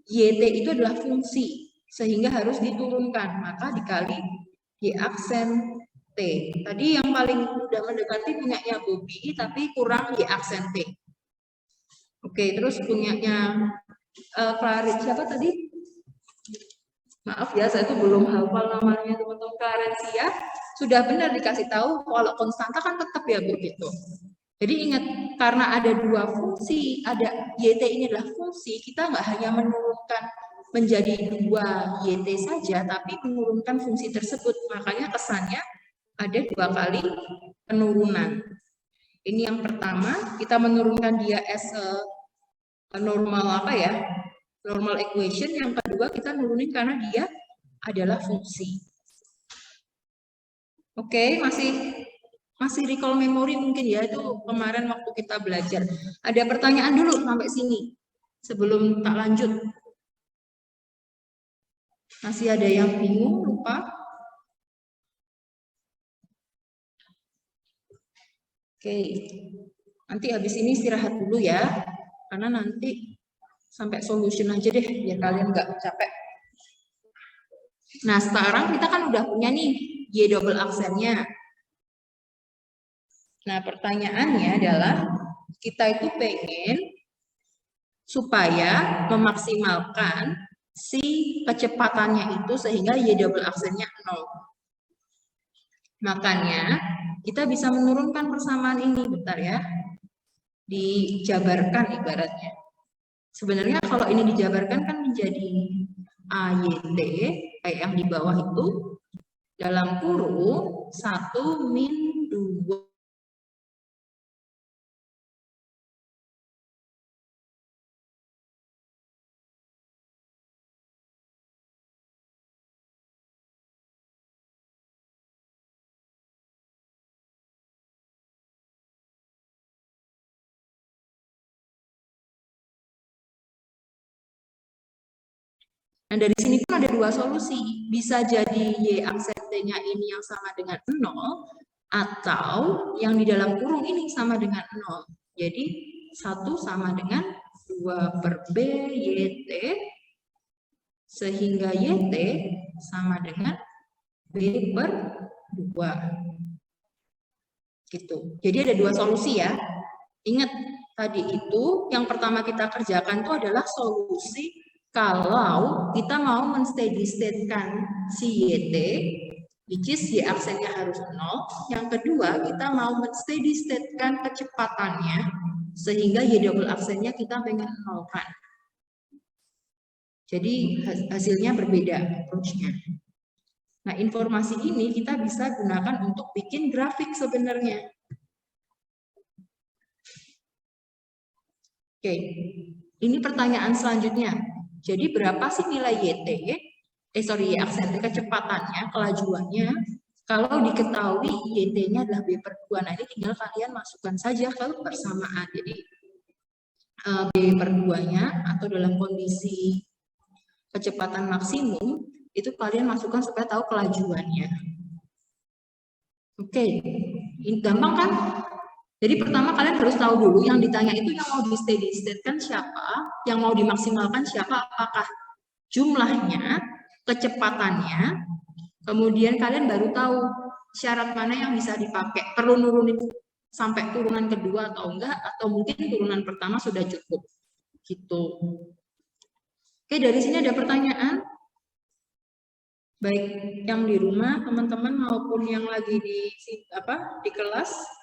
YT itu adalah fungsi. Sehingga harus diturunkan. Maka dikali Y aksen T. Tadi yang paling mudah mendekati punyanya Bobi, tapi kurang Y aksen T. Oke, terus punyanya Clarit, siapa tadi? Maaf ya, saya itu belum hafal namanya teman-teman. Clarencia, sudah benar dikasih tahu kalau konstanta kan tetap ya begitu. Jadi ingat, karena ada 2 fungsi, ada YT ini adalah fungsi, kita nggak hanya menurunkan menjadi 2 YT saja, tapi menurunkan fungsi tersebut. Makanya kesannya ada 2 kali penurunan. Ini yang pertama, kita menurunkan dia as a normal apa ya? Normal equation. Yang kedua, kita nurunin karena dia adalah fungsi. Oke, masih recall memori mungkin ya, itu kemarin waktu kita belajar. Ada pertanyaan dulu sampai sini sebelum tak lanjut. Masih ada yang bingung, lupa? Oke, nanti habis ini istirahat dulu ya, karena nanti sampai solution aja deh, biar kalian nggak capek. Nah, sekarang kita kan udah punya nih Y double aksennya. Nah, pertanyaannya adalah kita itu pengen supaya memaksimalkan si kecepatannya itu sehingga Y double aksennya 0. Makanya kita bisa menurunkan persamaan ini, bentar ya. Dijabarkan ibaratnya. Sebenarnya kalau ini dijabarkan kan menjadi AYT, kayak yang di bawah itu, dalam kurung 1 min 2. Nah, dari sini pun ada dua solusi. Bisa jadi Y aksen T-nya ini yang sama dengan 0, atau yang di dalam kurung ini sama dengan 0. Jadi, 1 sama dengan 2 per B YT, sehingga YT sama dengan B per 2. Gitu. Jadi ada dua solusi ya. Ingat, tadi itu yang pertama kita kerjakan itu adalah solusi kalau kita mau men-steady state-kan si YT, which is Y aksennya harus 0. Yang kedua, kita mau men-steady state-kan kecepatannya, sehingga Y double aksennya kita pengen 0 kan. Jadi hasilnya berbeda approach-nya. Nah, informasi ini kita bisa gunakan untuk bikin grafik sebenarnya. Oke, ini pertanyaan selanjutnya. Jadi berapa sih nilai YT, Y aksen kecepatannya, kelajuannya, kalau diketahui YT-nya adalah B per 2. Nah, ini tinggal kalian masukkan saja ke persamaan. Jadi B per 2-nya atau dalam kondisi kecepatan maksimum, itu kalian masukkan supaya tahu kelajuannya. Oke, ini gampang kan? Jadi pertama kalian harus tahu dulu yang ditanya itu yang mau di steady state kan siapa, yang mau dimaksimalkan siapa, apakah jumlahnya, kecepatannya, kemudian kalian baru tahu syarat mana yang bisa dipakai, perlu nurunin sampai turunan kedua atau enggak, atau mungkin turunan pertama sudah cukup. Gitu. Oke, dari sini ada pertanyaan? Baik yang di rumah, teman-teman maupun yang lagi di kelas.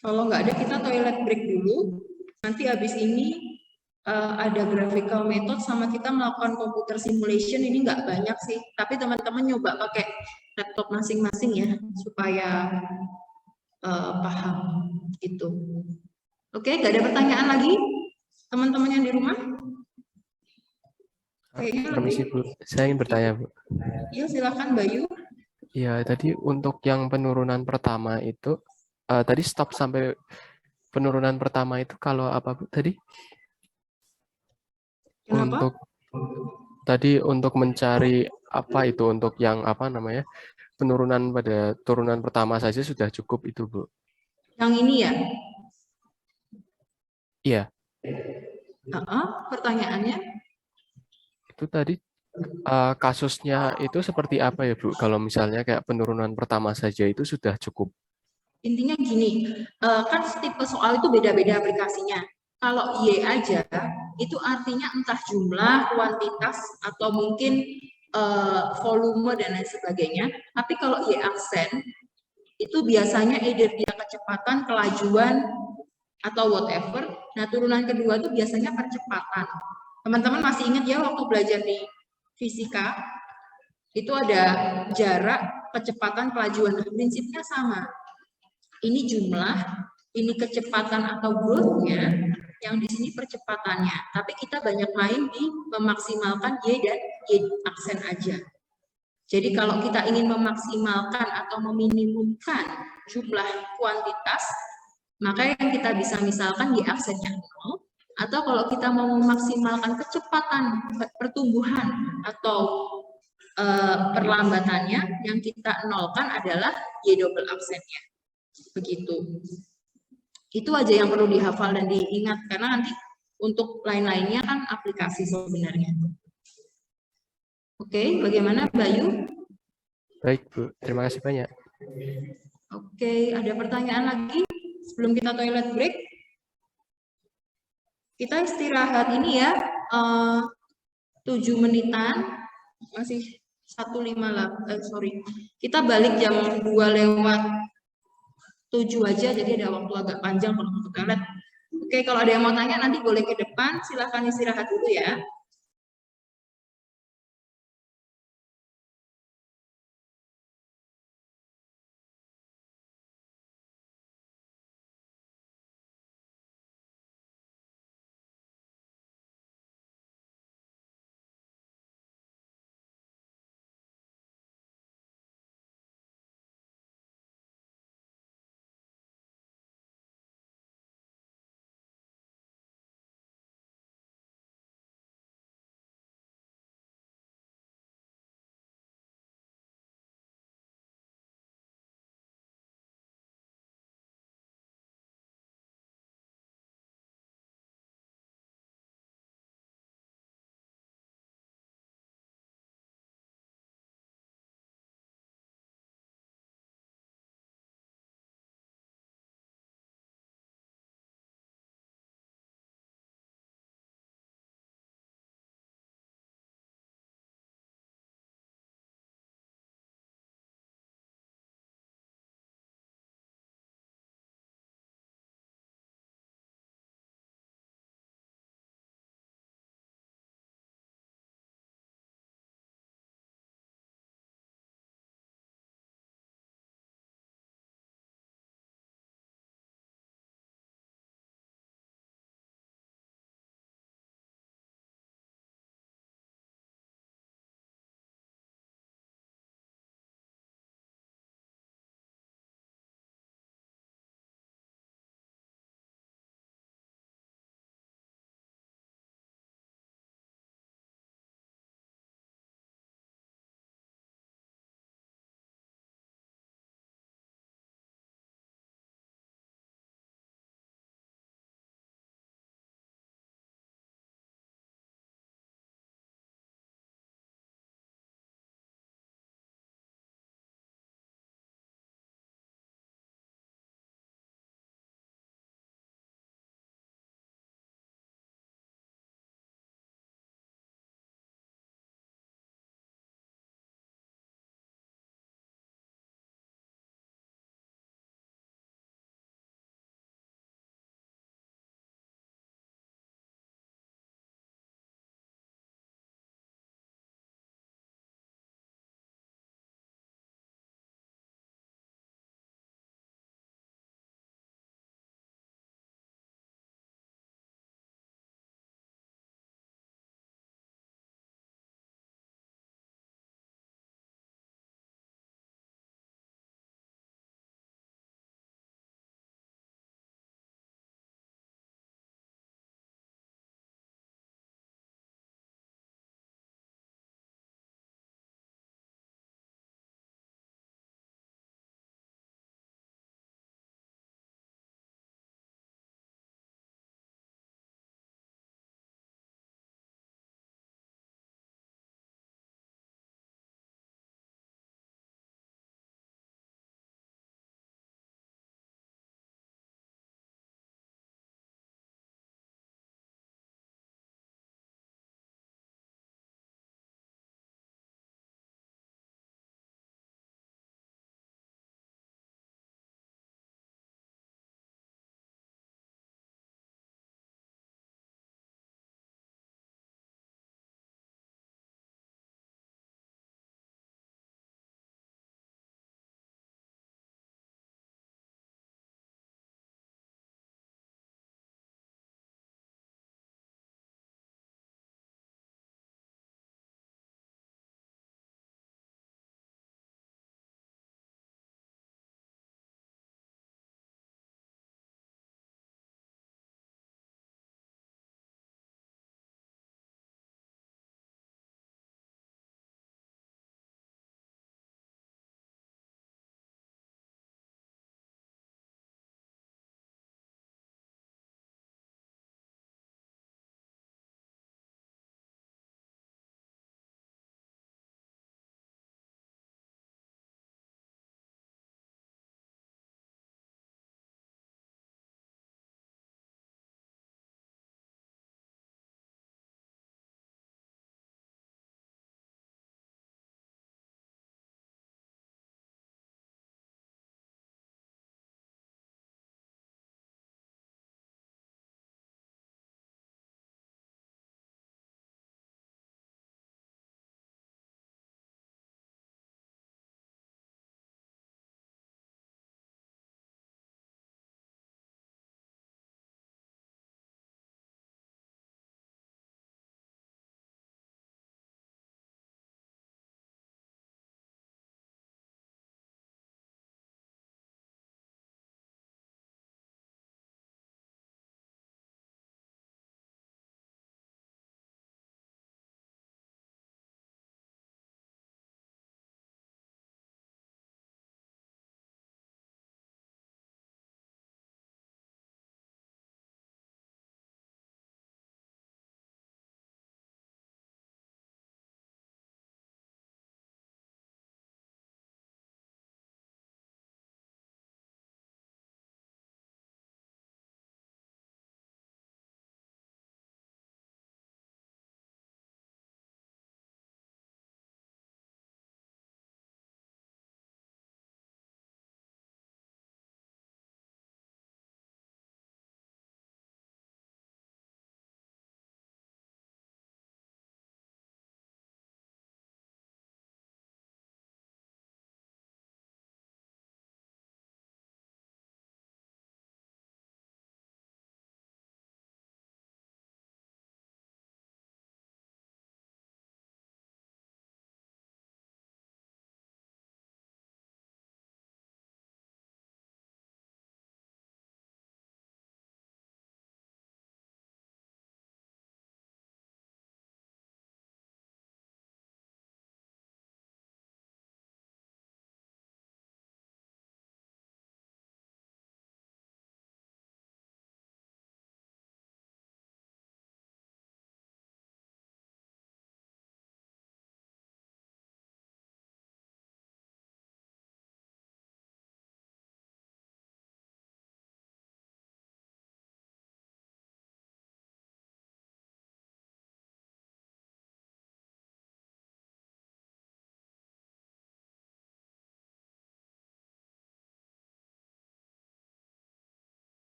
Kalau nggak ada, kita toilet break dulu. Nanti habis ini ada graphical method sama kita melakukan computer simulation. Ini nggak banyak sih, tapi teman-teman nyoba pakai laptop masing-masing ya, supaya paham gitu. Oke, nggak ada pertanyaan lagi? Teman-teman yang di rumah? Permisi Bu, saya ingin bertanya Bu. Iya, silakan Bayu. Ya, tadi untuk yang penurunan pertama itu, tadi stop sampai penurunan pertama itu kalau apa Bu tadi? Kenapa? Untuk mencari apa itu, untuk yang apa namanya, penurunan pada turunan pertama saja sudah cukup itu Bu. Yang ini ya? Iya. Pertanyaannya? Itu tadi kasusnya itu seperti apa ya Bu? Kalau misalnya kayak penurunan pertama saja itu sudah cukup. Intinya gini, kan tipe soal itu beda-beda aplikasinya. Kalau Y aja, itu artinya entah jumlah, kuantitas, atau mungkin volume dan lain sebagainya. Tapi kalau Y aksen, itu biasanya either dia kecepatan, kelajuan, atau whatever. Nah, turunan kedua itu biasanya percepatan. Teman-teman masih ingat ya waktu belajar di fisika, itu ada jarak, kecepatan, kelajuan. Nah, prinsipnya sama. Ini jumlah, ini kecepatan atau growth-nya, yang di sini percepatannya. Tapi kita banyak main di memaksimalkan Y dan Y aksen aja. Jadi kalau kita ingin memaksimalkan atau meminimumkan jumlah kuantitas, maka yang kita bisa misalkan Y aksennya 0, atau kalau kita mau memaksimalkan kecepatan pertumbuhan atau perlambatannya, yang kita nolkan adalah Y double absennya. Begitu. Itu aja yang perlu dihafal dan diingat, karena nanti untuk lain-lainnya kan aplikasi sebenarnya. Oke, bagaimana Bayu? Baik, Bu. Terima kasih banyak. Oke, ada pertanyaan lagi sebelum kita toilet break? Kita istirahat ini ya, 7 menitan, masih 1:58, sorry. Kita balik jam 2:07 aja, jadi ada waktu agak panjang kalau untuk toilet. Oke, kalau ada yang mau tanya nanti boleh ke depan, silahkan istirahat dulu ya.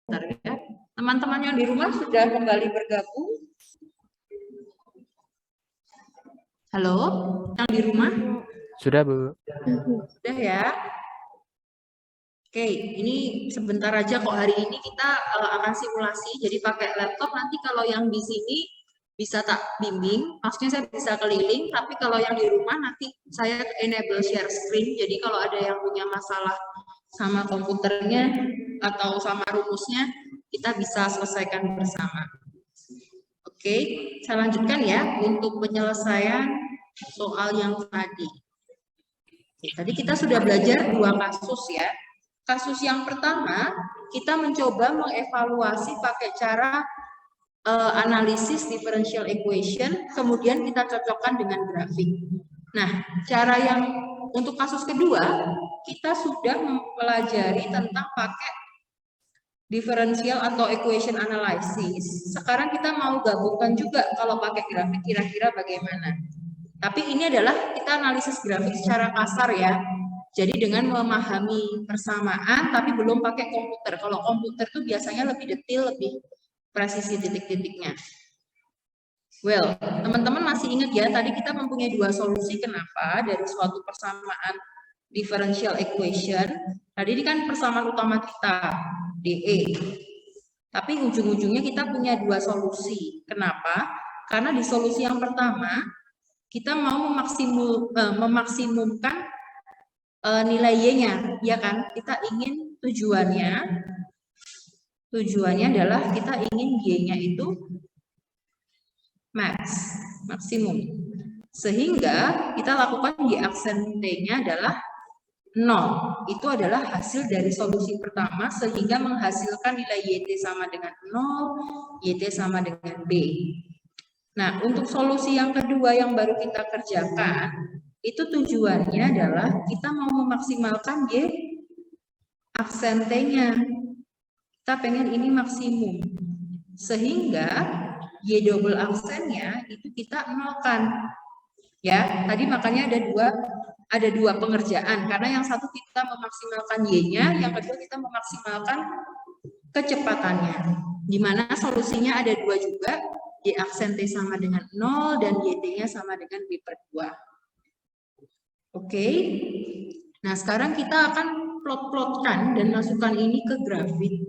sebentar ya. Teman-teman yang di rumah sudah kembali bergabung? Halo, yang di rumah? Sudah, Bu. Sudah ya? Oke, ini sebentar aja kok, hari ini kita akan simulasi, jadi pakai laptop. Nanti kalau yang di sini bisa tak bimbing, maksudnya saya bisa keliling, tapi kalau yang di rumah nanti saya enable share screen, jadi kalau ada yang punya masalah sama komputernya atau sama rumusnya, kita bisa selesaikan bersama. Oke, saya lanjutkan ya untuk penyelesaian soal yang tadi. Tadi kita sudah belajar 2 kasus ya. Kasus yang pertama, kita mencoba mengevaluasi pakai cara analisis differential equation, kemudian kita cocokkan dengan grafik. Nah, cara yang untuk kasus kedua, kita sudah mempelajari tentang pakai differential atau equation analysis. Sekarang kita mau gabungkan juga kalau pakai grafik kira-kira bagaimana. Tapi ini adalah kita analisis grafik secara kasar ya. Jadi dengan memahami persamaan tapi belum pakai komputer. Kalau komputer tuh biasanya lebih detail, lebih presisi titik-titiknya. Well, teman-teman masih ingat ya, tadi kita mempunyai 2 solusi kenapa dari suatu persamaan differential equation. Tadi ini kan persamaan utama kita, DE. Tapi ujung-ujungnya kita punya 2 solusi. Kenapa? Karena di solusi yang pertama, kita mau memaksimumkan nilai Y-nya, ya kan? Kita ingin tujuannya adalah kita ingin Y-nya itu maksimum. Sehingga kita lakukan Y aksen T-nya adalah 0. Itu adalah hasil dari solusi pertama sehingga menghasilkan nilai YT sama dengan 0, YT sama dengan B. Nah, untuk solusi yang kedua yang baru kita kerjakan, itu tujuannya adalah kita mau memaksimalkan Y aksen T-nya. Kita pengen ini maksimum. Sehingga Y double aksennya itu kita nolkan. Ya, tadi makanya ada dua pengerjaan. Karena yang satu kita memaksimalkan Y-nya, yang kedua kita memaksimalkan kecepatannya. Di mana solusinya ada 2 juga. Y aksen T sama dengan 0 dan YT-nya sama dengan B per 2. Oke. Nah, sekarang kita akan plot-plotkan dan masukkan ini ke grafik.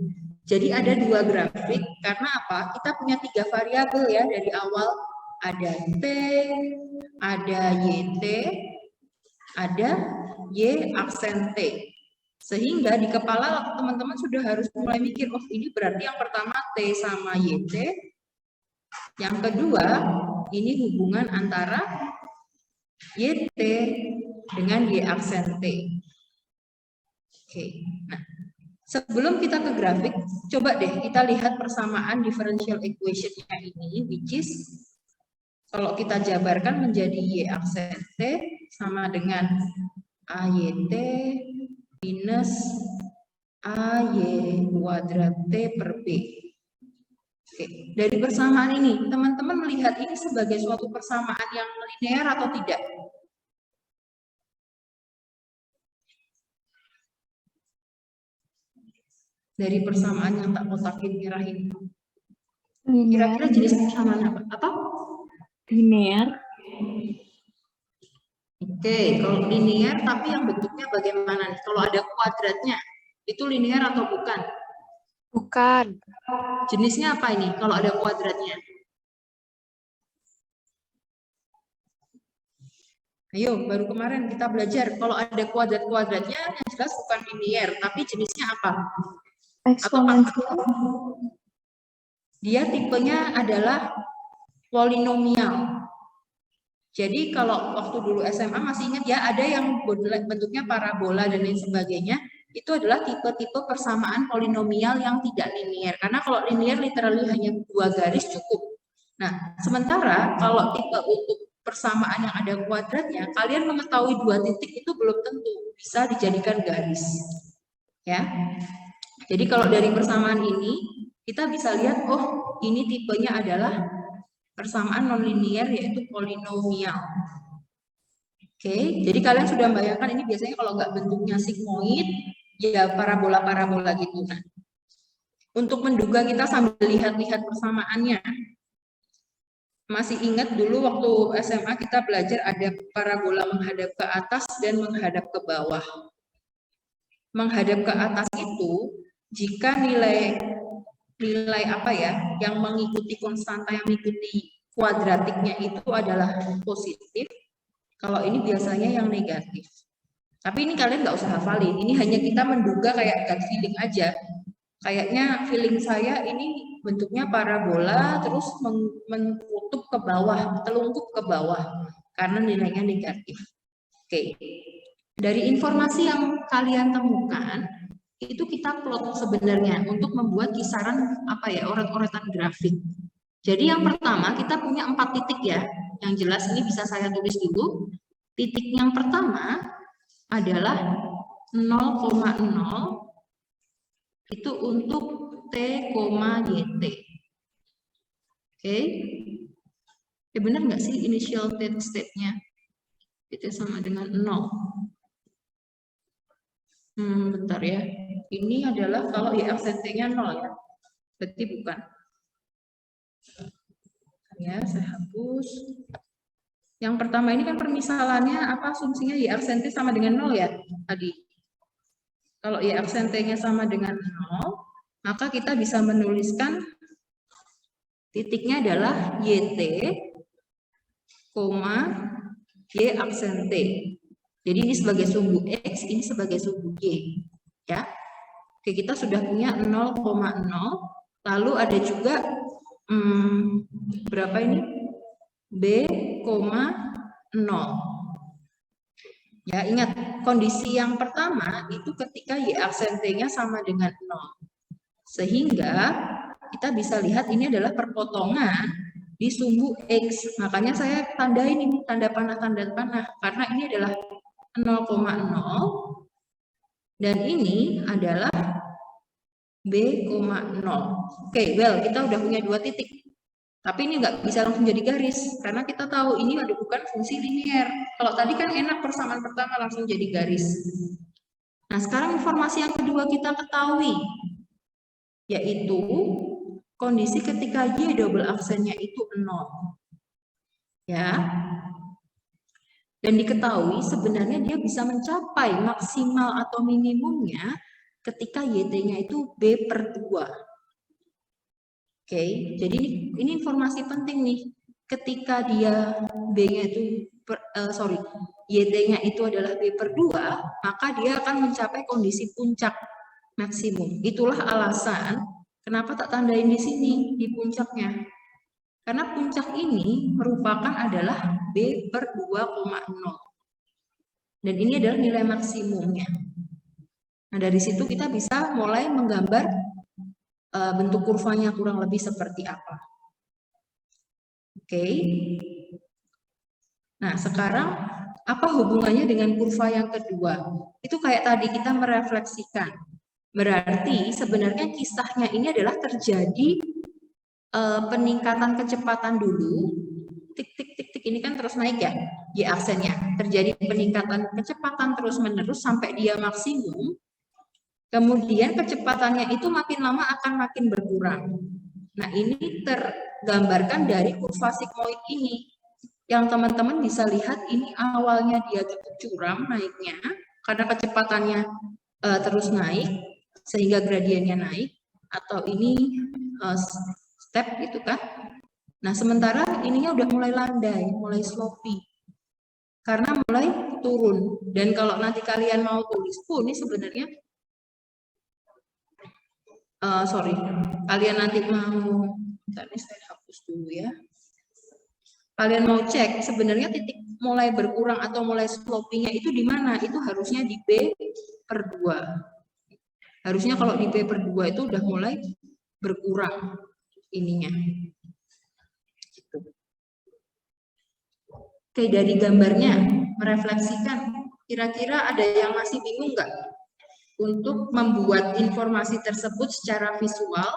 Jadi ada 2 grafik, karena apa? Kita punya 3 variabel ya dari awal. Ada T, ada YT, ada Y aksen T. Sehingga di kepala teman-teman sudah harus mulai mikir, oh ini berarti yang pertama T sama YT, yang kedua ini hubungan antara YT dengan Y aksen T. Oke, nah sebelum kita ke grafik, coba deh kita lihat persamaan differential equation-nya ini, which is kalau kita jabarkan menjadi Y aksen T sama dengan AYT minus AY kuadrat T per B. Oke, dari persamaan ini, teman-teman melihat ini sebagai suatu persamaan yang linear atau tidak? Dari persamaan yang tak kotakin merah ini. Kira-kira jenis persamaan apa? Apa? Linear. Oke, kalau linear tapi yang bentuknya bagaimana nih? Kalau ada kuadratnya, itu linear atau bukan? Bukan. Jenisnya apa ini kalau ada kuadratnya? Ayo, baru kemarin kita belajar kalau ada kuadrat-kuadratnya yang jelas bukan linear, tapi jenisnya apa? Eksponensial. Dia tipenya adalah polinomial. Jadi kalau waktu dulu SMA masih ingat ya, ada yang bentuknya parabola dan lain sebagainya, itu adalah tipe-tipe persamaan polinomial yang tidak linear. Karena kalau linear literally hanya 2 garis cukup. Nah, sementara kalau tipe untuk persamaan yang ada kuadratnya, kalian mengetahui 2 titik itu belum tentu bisa dijadikan garis. Ya. Jadi kalau dari persamaan ini, kita bisa lihat, oh ini tipenya adalah persamaan nonlinear yaitu polinomial. Oke, jadi kalian sudah membayangkan ini biasanya kalau nggak bentuknya sigmoid, ya parabola-parabola gitu. Nah, untuk menduga kita sambil lihat-lihat persamaannya. Masih ingat dulu waktu SMA kita belajar ada parabola menghadap ke atas dan menghadap ke bawah. Menghadap ke atas itu jika nilai apa ya yang mengikuti konstanta yang mengikuti kuadratiknya itu adalah positif. Kalau ini biasanya yang negatif. Tapi ini kalian nggak usah hafalin. Ini hanya kita menduga kayak gut feeling aja. Kayaknya feeling saya ini bentuknya parabola terus menutup ke bawah, telungkup ke bawah karena nilainya negatif. Oke. Dari informasi yang kalian temukan itu kita plot sebenarnya untuk membuat kisaran apa ya, oret-oretan grafik. Jadi yang pertama kita punya 4 titik ya. Yang jelas ini bisa saya tulis dulu. Titik yang pertama adalah 0,0 itu untuk T, YT. Oke. Ya benar nggak sih initial state-nya? Itu sama dengan 0. Bentar ya. Ini adalah kalau Y aksentenya 0 ya. Berarti bukan. Ya, saya hapus. Yang pertama ini kan permisalannya apa asumsinya Y aksente sama dengan 0 ya tadi. Kalau Y aksentenya sama dengan 0, maka kita bisa menuliskan titiknya adalah YT, Y aksente. Jadi ini sebagai sumbu X, ini sebagai sumbu Y. Ya. Oke, kita sudah punya 0,0. Lalu ada juga berapa ini? B, 0. Ya, ingat kondisi yang pertama itu ketika Y aksentenya sama dengan 0. Sehingga kita bisa lihat ini adalah perpotongan di sumbu X. Makanya saya tandain ini tanda panah karena ini adalah 0,0 dan ini adalah B,0. Oke, well, kita udah punya 2 titik. Tapi ini nggak bisa langsung jadi garis, karena kita tahu ini ada bukan fungsi linier. Kalau tadi kan enak persamaan pertama langsung jadi garis. Nah, sekarang informasi yang kedua kita ketahui, yaitu kondisi ketika Y double aksennya itu 0. Ya. Dan diketahui sebenarnya dia bisa mencapai maksimal atau minimumnya ketika YT-nya itu B/2. Oke, jadi ini informasi penting nih. Ketika dia B-nya itu, YT-nya itu adalah B/2, maka dia akan mencapai kondisi puncak maksimum. Itulah alasan kenapa tak tandain di sini, di puncaknya. Karena puncak ini merupakan adalah B/2,0. Dan ini adalah nilai maksimumnya. Nah, dari situ kita bisa mulai menggambar bentuk kurvanya kurang lebih seperti apa. Oke. Nah, sekarang apa hubungannya dengan kurva yang kedua? Itu kayak tadi kita merefleksikan. Berarti sebenarnya kisahnya ini adalah terjadi peningkatan kecepatan dulu. Tik ini kan terus naik ya, Y aksennya. Terjadi peningkatan kecepatan terus-menerus sampai dia maksimum. Kemudian kecepatannya itu makin lama akan makin berkurang. Nah, ini tergambarkan dari kurva sigmoid ini. Yang teman-teman bisa lihat ini awalnya dia cukup curam naiknya karena kecepatannya terus naik sehingga gradiennya naik, atau ini step gitu kan. Nah, sementara ininya udah mulai landai, mulai slopy. Karena mulai turun. Dan kalau nanti kalian mau tulis pun ini sebenarnya kalian nanti mau, ini saya hapus dulu ya. Kalian mau cek sebenarnya titik mulai berkurang atau mulai slopingnya itu di mana? Itu harusnya di B/2. Harusnya kalau di B/2 itu udah mulai berkurang ininya. Gitu. Oke, dari gambarnya merefleksikan. Kira-kira ada yang masih bingung nggak untuk membuat informasi tersebut secara visual?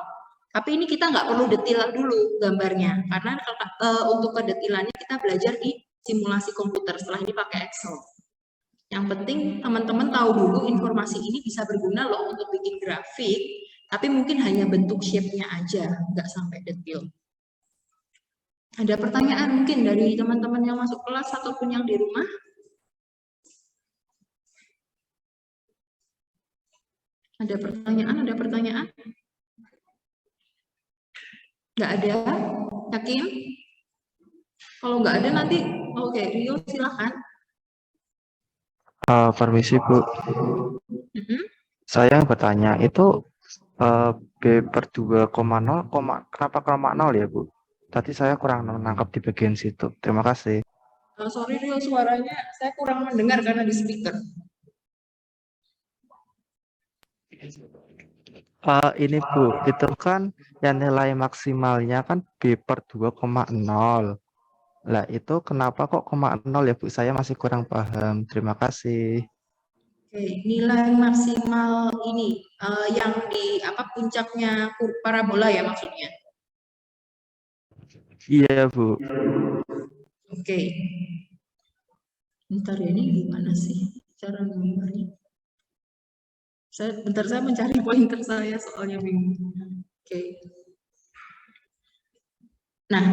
Tapi ini kita nggak perlu detail dulu gambarnya, karena untuk kedetailannya kita belajar di simulasi komputer, setelah ini pakai Excel. Yang penting teman-teman tahu dulu informasi ini bisa berguna loh untuk bikin grafik, Tapi mungkin hanya bentuk shape-nya aja, nggak sampai detail. Ada pertanyaan mungkin dari teman-teman yang masuk kelas ataupun yang di rumah? Ada pertanyaan? Ada pertanyaan? Nggak ada? Yakin? Kalau nggak ada nanti, oke, Rio silahkan. Permisi Bu, Mhm. saya bertanya itu B per 2,0, kenapa 0, ya Bu? Tadi saya kurang menangkap di bagian situ. Terima kasih. Sorry Rio, suaranya saya kurang mendengar karena di speaker. Ini Bu, itu kan yang nilai maksimalnya kan B per 2,0. Lah itu kenapa kok 0 ya Bu? Saya masih kurang paham. Terima kasih. Oke, nilai maksimal ini yang di apa puncaknya parabola ya maksudnya. Iya Bu. Oke. Bentar ya, ini gimana sih cara gambarnya? Bentar, saya mencari pointer saya soalnya bingung. Oke. Nah,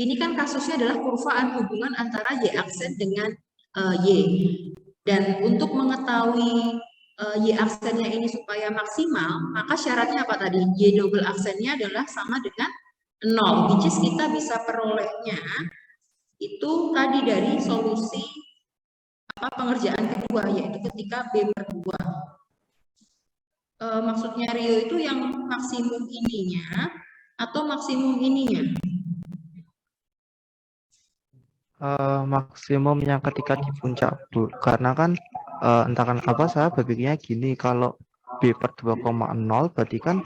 ini kan kasusnya adalah kurvaan hubungan antara Y aksen dengan Y. Dan untuk mengetahui Y aksennya ini supaya maksimal, maka syaratnya apa tadi? Y double aksennya adalah sama dengan 0, which is kita bisa perolehnya itu tadi dari solusi pengerjaan kedua, yaitu ketika B per 2. Maksudnya Rio itu yang maksimum ininya atau maksimum ininya? Maksimum yang ketika di puncak Bu, karena kan entah kenapa saya berpikirnya gini, kalau B per 2,0 berarti kan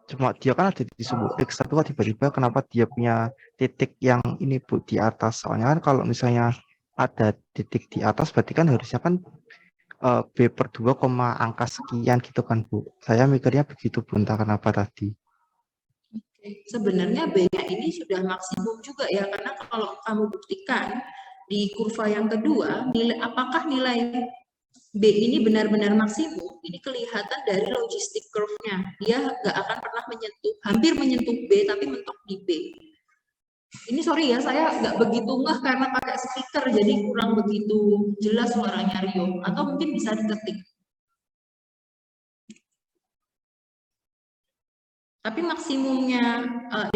cuma dia kan ada di sebuah X, tapi kok tiba-tiba kenapa dia punya titik yang ini Bu di atas? Soalnya kan kalau misalnya ada titik di atas berarti kan harusnya kan B per 2, angka sekian gitu kan Bu. Saya mikirnya begitu Bu, entah kenapa tadi. Sebenarnya B-nya ini sudah maksimum juga ya, karena kalau kamu buktikan di kurva yang kedua, apakah nilai B ini benar-benar maksimum, ini kelihatan dari logistic curve-nya. Dia nggak akan pernah menyentuh, hampir menyentuh B, tapi mentok di B. Ini sorry ya, saya nggak begitu ngeh karena pakai speaker, jadi kurang begitu jelas suaranya Rio. Atau mungkin bisa diketik. Tapi maksimumnya,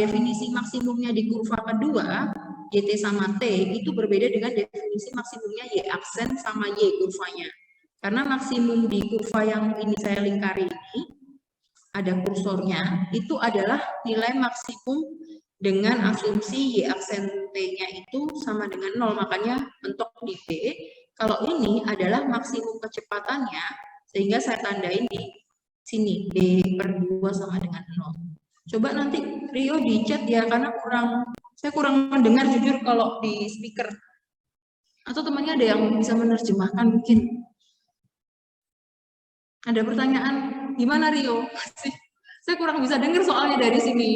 definisi maksimumnya di kurva kedua, YT sama T, itu berbeda dengan definisi maksimumnya Y aksen sama Y kurvanya. Karena maksimum di kurva yang ini saya lingkari ini, ada kursornya, itu adalah nilai maksimum dengan asumsi Y aksen T-nya itu sama dengan 0, makanya mentok di B. Kalau ini adalah maksimum kecepatannya, sehingga saya tandain di sini, B per 2 sama dengan 0. Coba nanti Rio di chat ya, karena saya kurang mendengar jujur kalau di speaker. Atau temannya ada yang bisa menerjemahkan mungkin. Ada pertanyaan, gimana Rio? Saya kurang bisa dengar soalnya dari sini.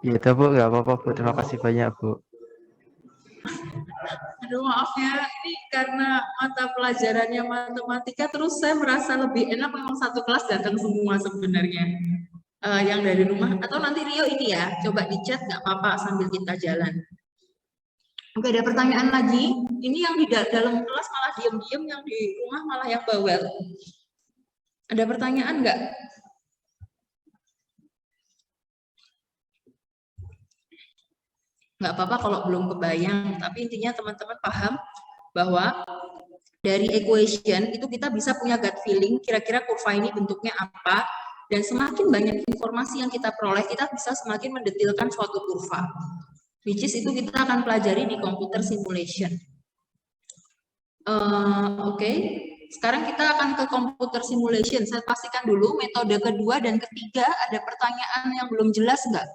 Ya Bu, nggak apa-apa Bu. Terima kasih banyak Bu. Aduh maaf ya, ini karena mata pelajarannya matematika, terus saya merasa lebih enak memang satu kelas datang semua sebenarnya. Yang dari rumah, atau nanti Rio ini ya, coba di chat nggak apa-apa sambil kita jalan. Oke, ada pertanyaan lagi. Ini yang di dalam kelas malah diem-diem, yang di rumah malah yang bawel. Ada pertanyaan nggak? Nggak apa-apa kalau belum kebayang, tapi intinya teman-teman paham bahwa dari equation itu kita bisa punya gut feeling kira-kira kurva ini bentuknya apa, dan semakin banyak informasi yang kita peroleh, kita bisa semakin mendetilkan suatu kurva, which is itu kita akan pelajari di computer simulation. Oke. Sekarang kita akan ke computer simulation. Saya pastikan dulu metode kedua dan ketiga ada pertanyaan yang belum jelas nggak?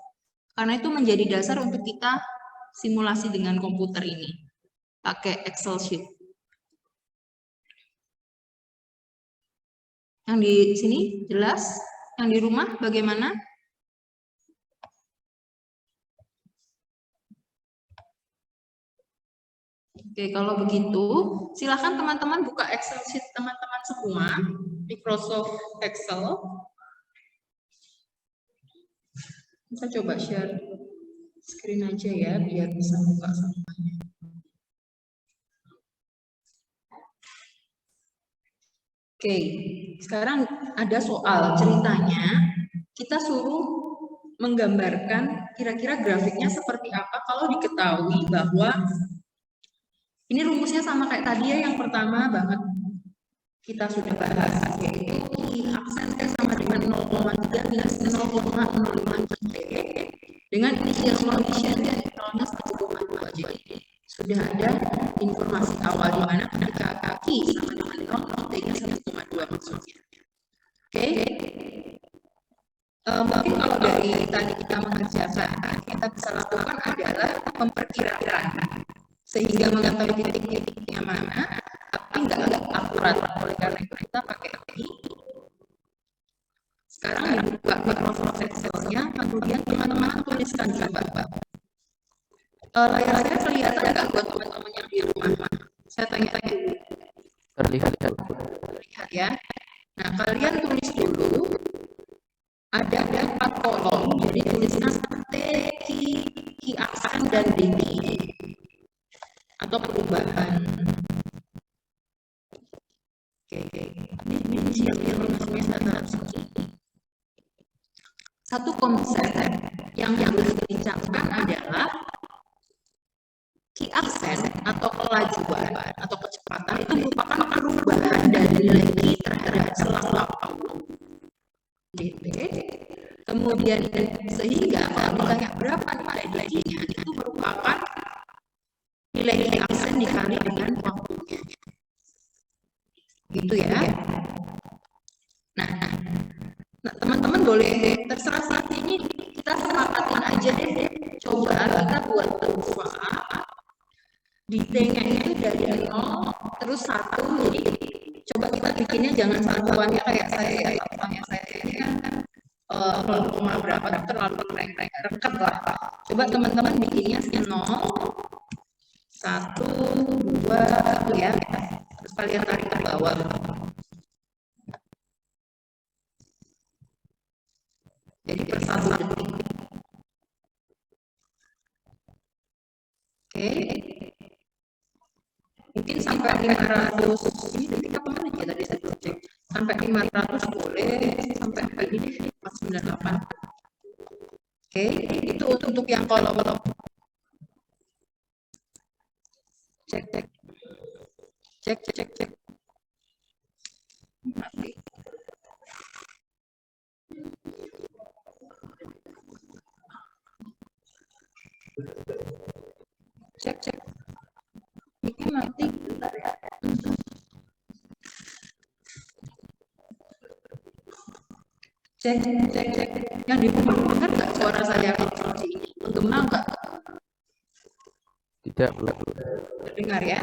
Karena itu menjadi dasar untuk kita simulasi dengan komputer ini. Pakai Excel sheet. Yang di sini jelas? Yang di rumah bagaimana? Oke, kalau begitu, silakan teman-teman buka Excel sheet teman-teman semua, Microsoft Excel. Kita coba share screen aja ya, biar bisa buka semuanya. Oke, sekarang ada soal ceritanya, kita suruh menggambarkan kira-kira grafiknya seperti apa kalau diketahui bahwa ini rumusnya sama kayak tadi ya, yang pertama banget kita sudah bahas, yaitu I aksen T sama dengan 0,3 minus 0,05 T dengan initial condition dari nolnya 1,2. Jadi sudah ada informasi awal di mana ketika kaki sama dengan 0, T-nya 1,2 maksudnya. Oke. Mungkin kalau dari tadi kita mengerjakan, kita bisa lakukan adalah memperkirakan sehingga mengetahui titik-titiknya mana, tapi nggak akurat. Oleh karena itu kita pakai ini. Sekarang dibuka Microsoft Excel-nya, kemudian teman-teman tuliskan coba. Layar-layar kelihatan nggak buat teman-teman yang di rumah? Saya tanya-tanya dulu. Terlihat ya. Terlihat ya. Nah, kalian tulis dulu. Ada 4 kolom, jadi tuliskan T, Q aksen, dan DQ. Atau perubahan. Oke. Ini siap-siap rumusnya sini. Satu konsep yang harus dibincangkan adalah Q aksen atau kelajuan atau kecepatan itu merupakan perubahan dari nilai Q terhadap selang waktu dt. Kemudian sehingga kalau ditanya berapa nilai dt-nya, itu merupakan nilai Q aksen dikali dengan waktunya. Gitu ya. Nah, teman-teman boleh terserah saat ini kita sepakatin aja deh. Coba kita buat usaha di T-nya itu dari 0 terus 1. Jadi coba kita bikinnya jangan satuannya kayak saya. Misalnya saya ini kan 0, berapa terlalu rengket lah. Coba teman-teman bikinnya 0, 1, 2 ya. Terus kalian tarik ke bawah. Jadi per 1 detik. Oke. Mungkin sampai 500. Ini detik apa menit ya tadi saya cek. Sampai 500 boleh, sampai ini 498. Oke, itu untuk yang kolom. Cek. Mati. Cek. Ini mati. Bentar ya. Cek. Yang di rumah dengar nggak suara saya seperti ini? Menggema nggak? Tidak. Dengar ya.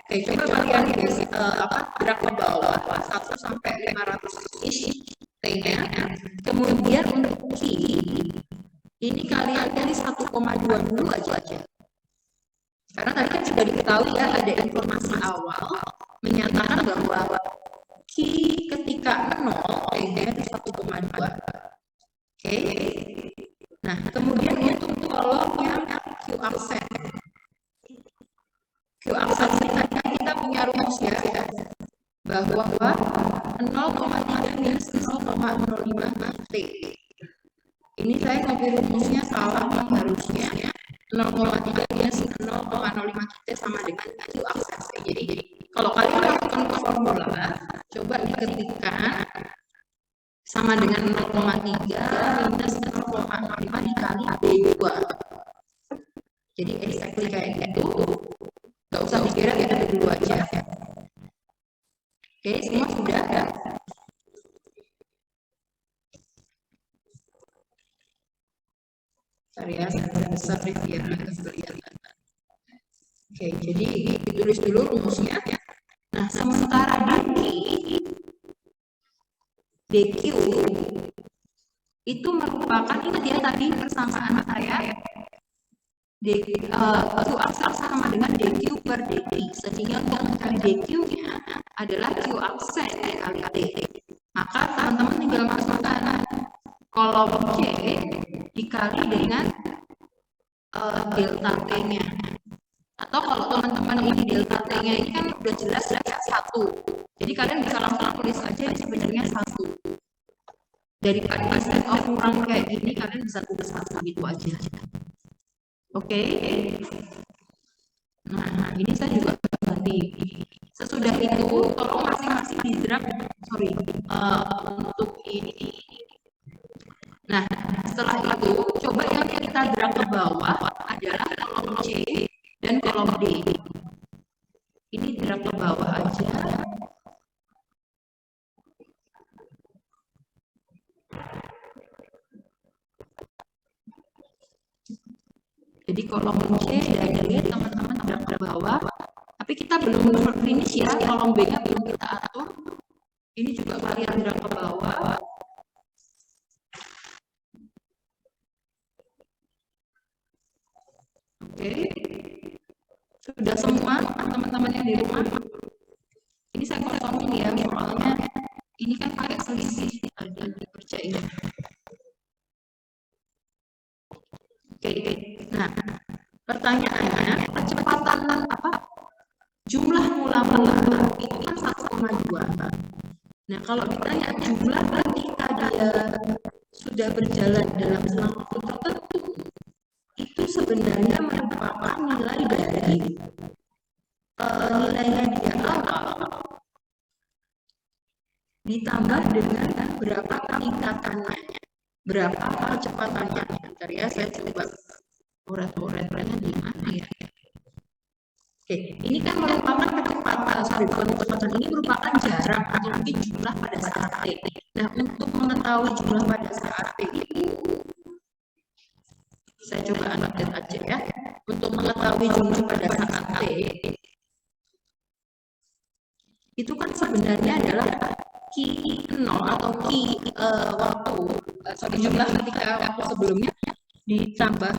Oke, coba kalian gerak ke bawah 1 sampai 500 T-nya. Kemudian untuk Q ini kalian dari 1,2 aja. Karena tadi kan sudah diketahui ya, ada informasi awal menyatakan bahwa Q ketika 0 T-nya itu 1,2. Oke. Nah, kemudian untuk kolom yang Q aksen. Q aksen ini kita punya rumus ya, bahwa 0,3 minus 0,05 T. Ini saya copy rumusnya salah, harusnya 0,3 minus 0,05 T sama dengan Q aksen. Jadi kalau kalian lakukan formula, coba diketikkan sama dengan 0,3 minus 0,05 dikali D2. Jadi exactly kayak gitu. Gak usah dikira, kita dulu aja. Oke, semua sudah ada. Bentar ya, saya besar biar kelihatan. Oke, jadi ditulis dulu rumusnya. Nah, sementara DQ itu merupakan, ingat ya tadi persamaan saya, Q access sama dengan DQ per DT, sehingga untuk mencari DQ-nya adalah Q access kali T. Maka teman-teman tinggal masukkan kolom C dikali dengan delta T-nya. Atau kalau teman-teman ini delta T-nya ini kan udah jelas ya 1. Jadi kalian bisa langsung tulis aja sebenarnya 1. Daripada instead of kurang kayak gini, kalian bisa tulis 1 gitu aja. Oke. Nah, ini saya juga ganti. Sesudah itu, tolong masing-masing di draft, untuk ini. Nah, setelah itu, coba yang kita drag ke bawah adalah kolom C dan kolom D. Ini drag ke bawah aja. Jadi kolom C dan D teman-teman drag ke bawah. Tapi kita belum finish ya, kolom B-nya belum kita atur. Ini juga kalian drag ke bawah. Oke, sudah semua teman-teman yang di rumah. Ini saya kosongin ya, soalnya ini kan pakai selisih tadi dikerjain. Oke, nah pertanyaannya percepatan apa? Jumlah mula-mula itu kan 1,2. Nah kalau ditanya jumlah ketika dia sudah berjalan dalam selang waktu tertentu, itu sebenarnya merupakan nilai dari nilainya dia awal ditambah dengan berapa peningkatannya, berapa kecepatannya. Bentar ya, saya coba urat-uratnya di mana ya. Oke, ini kan merupakan kecepatan, bukan kecepatan, ini merupakan jarak atau mungkin jumlah pada saat T. Nah, untuk mengetahui jumlah pada saat T itu, saya coba update aja ya. Untuk mengetahui jumlah pada saat T, itu kan sebenarnya adalah key 0 atau key jumlah ketika waktu sebelumnya ditambah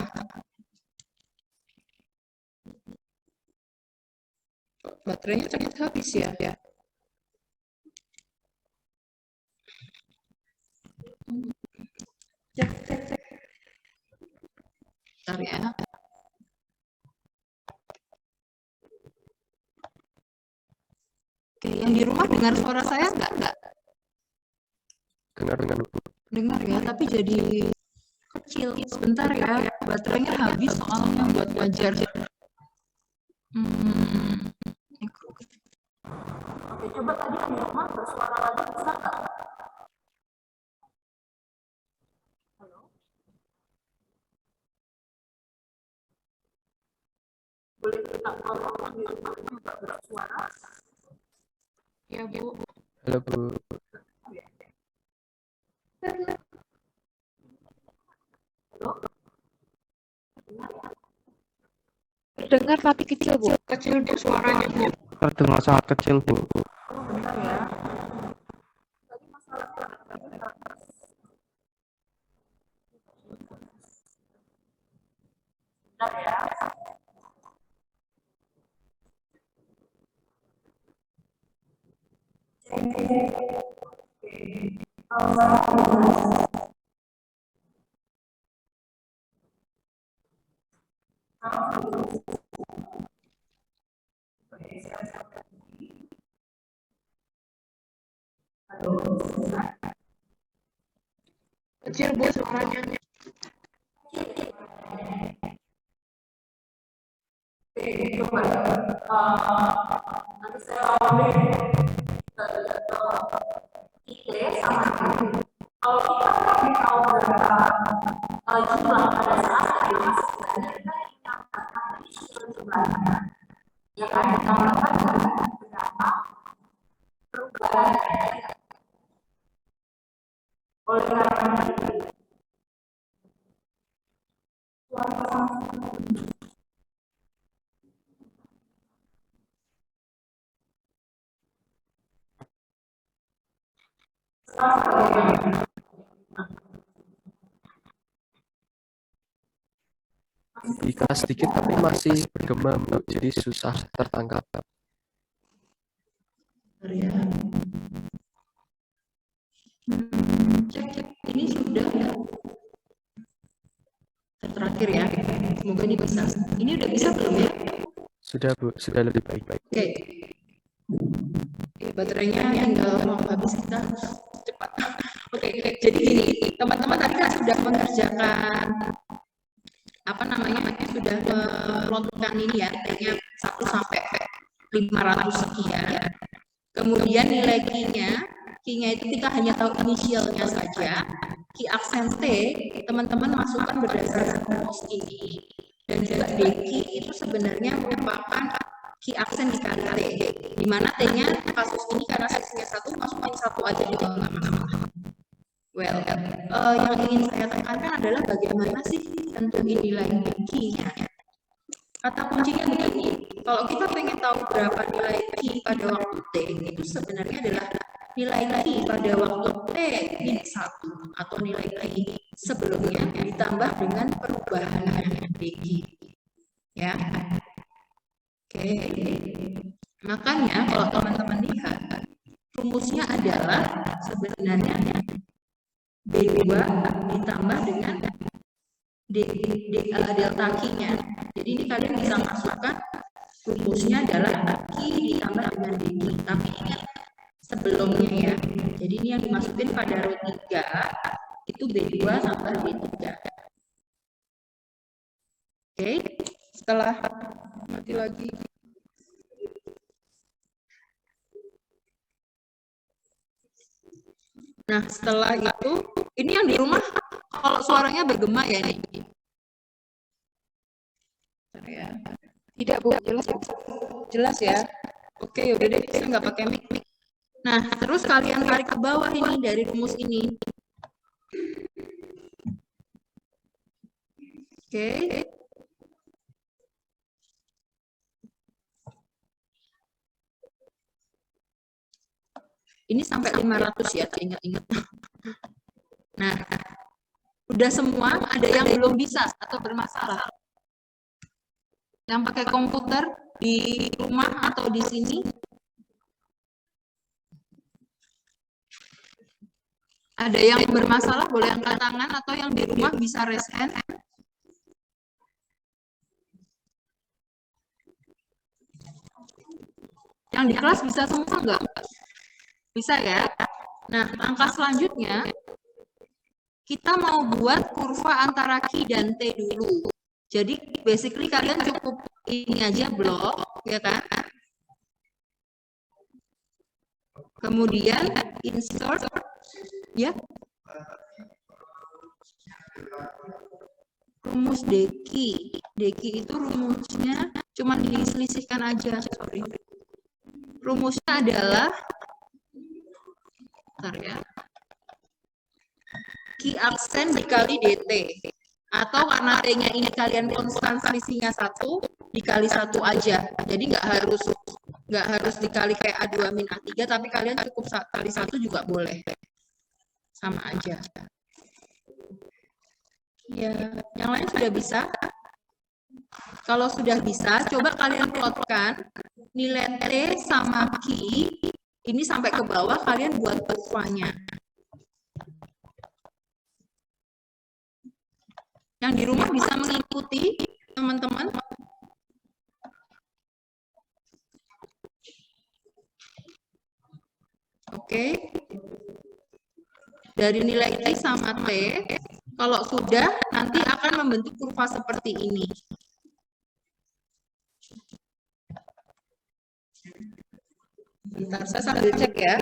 baterainya cepat habis ya. Bentar ya. Oke, yang di rumah dengar suara saya enggak? Dengar. Dengar ya, tapi jadi kecil. Sebentar ya, baterainya habis soalnya buat ngajar. Oke, coba tadi yang di rumah bersuara lagi bisa nggak? Halo? Boleh kita tolong di rumah juga bersuara? Ya, Bu. Halo Bu. Terdengar tapi kecil, Bu. Kecil Bu suaranya, Bu. Terdengar sangat kecil, Bu. Bentar ya. Tadi masalahnya bentar ya. Kecil Bu suaranya. Coba nanti saya ide sama kalau kita mau tahu berapa jumlah pada saat itu jumlahnya ya kan kita mendapatkan berapa perubahan oleh karena itu Keras sedikit tapi masih bergema, Bu. Jadi susah tertangkap. Bentar ya. Cek. Ini sudah ya. Terakhir ya. Semoga ini bisa. Ini udah bisa belum ya? Sudah, Bu. Sudah lebih baik-baik. Oke. Oke, baterainya tinggal mau habis, kita cepat. Oke, jadi gini, teman-teman tadi kan sudah mengerjakan apa namanya, sudah melontarkan ini ya, T-nya 1 sampai 500 sekian. Kemudian nilai key-nya itu kita hanya tahu inisialnya saja. Key aksen T, teman-teman masukkan berdasarkan rumus ini. Dan juga D-key itu sebenarnya merupakan key aksen dikali T. Di mana T-nya kasus ini karena seksinya 1, masukkan 1 aja juga nggak masalah. Well, yang ingin saya tekankan adalah bagaimana sih tentuin nilai key-nya. Kata kuncinya begini, kalau kita pengen tahu berapa nilai key pada waktu T, itu sebenarnya adalah nilai key pada waktu T min 1 atau nilai key sebelumnya ditambah dengan perubahannya DG. Ya. Oke. Makanya kalau teman-teman lihat, rumusnya adalah sebenarnya B2 ditambah dengan delta Q-nya. Jadi ini kalian bisa masukkan rumusnya adalah Q ditambah dengan DG. Tapi ingat sebelumnya ya. Jadi ini yang dimasukin pada row 3 itu B2 tambah B3. Oke. Setelah mati lagi. Nah, setelah itu, ini yang di rumah kalau suaranya bergema ya nih. Ya. Tidak, Bu. Jelas, Bu. Jelas ya? Oke, udah deh, saya nggak pakai mic. Nah, terus kalian tarik ke bawah ini dari rumus ini. Oke. Ini sampai 500 ya, ingat-ingat. Nah, udah semua, ada yang belum bisa atau bermasalah? Yang pakai komputer di rumah atau di sini? Ada yang bermasalah, boleh angkat tangan, atau yang di rumah bisa raise hand? Yang di kelas bisa semua nggak? Bisa ya? Nah, langkah selanjutnya, kita mau buat kurva antara Q dan T dulu. Jadi, basically kalian cukup ini aja blok, ya kan? Kemudian, insert, ya. Rumus DQ. DQ itu rumusnya cuma diselisihkan aja, sorry. Rumusnya adalah bentar ya. Q aksen dikali DT. Atau karena T-nya ini kalian konstan selisihnya 1, dikali 1 aja. Jadi nggak harus dikali kayak A2 min A3, tapi kalian cukup kali 1 juga boleh. Sama aja. Ya, yang lain sudah bisa? Kalau sudah bisa, coba kalian plotkan nilai T sama Q. Ini sampai ke bawah, kalian buat kurvanya. Yang di rumah bisa mengikuti, teman-teman. Oke. Dari nilai T sama T, kalau sudah, nanti akan membentuk kurva seperti ini. Bentar, saya sambil cek ya.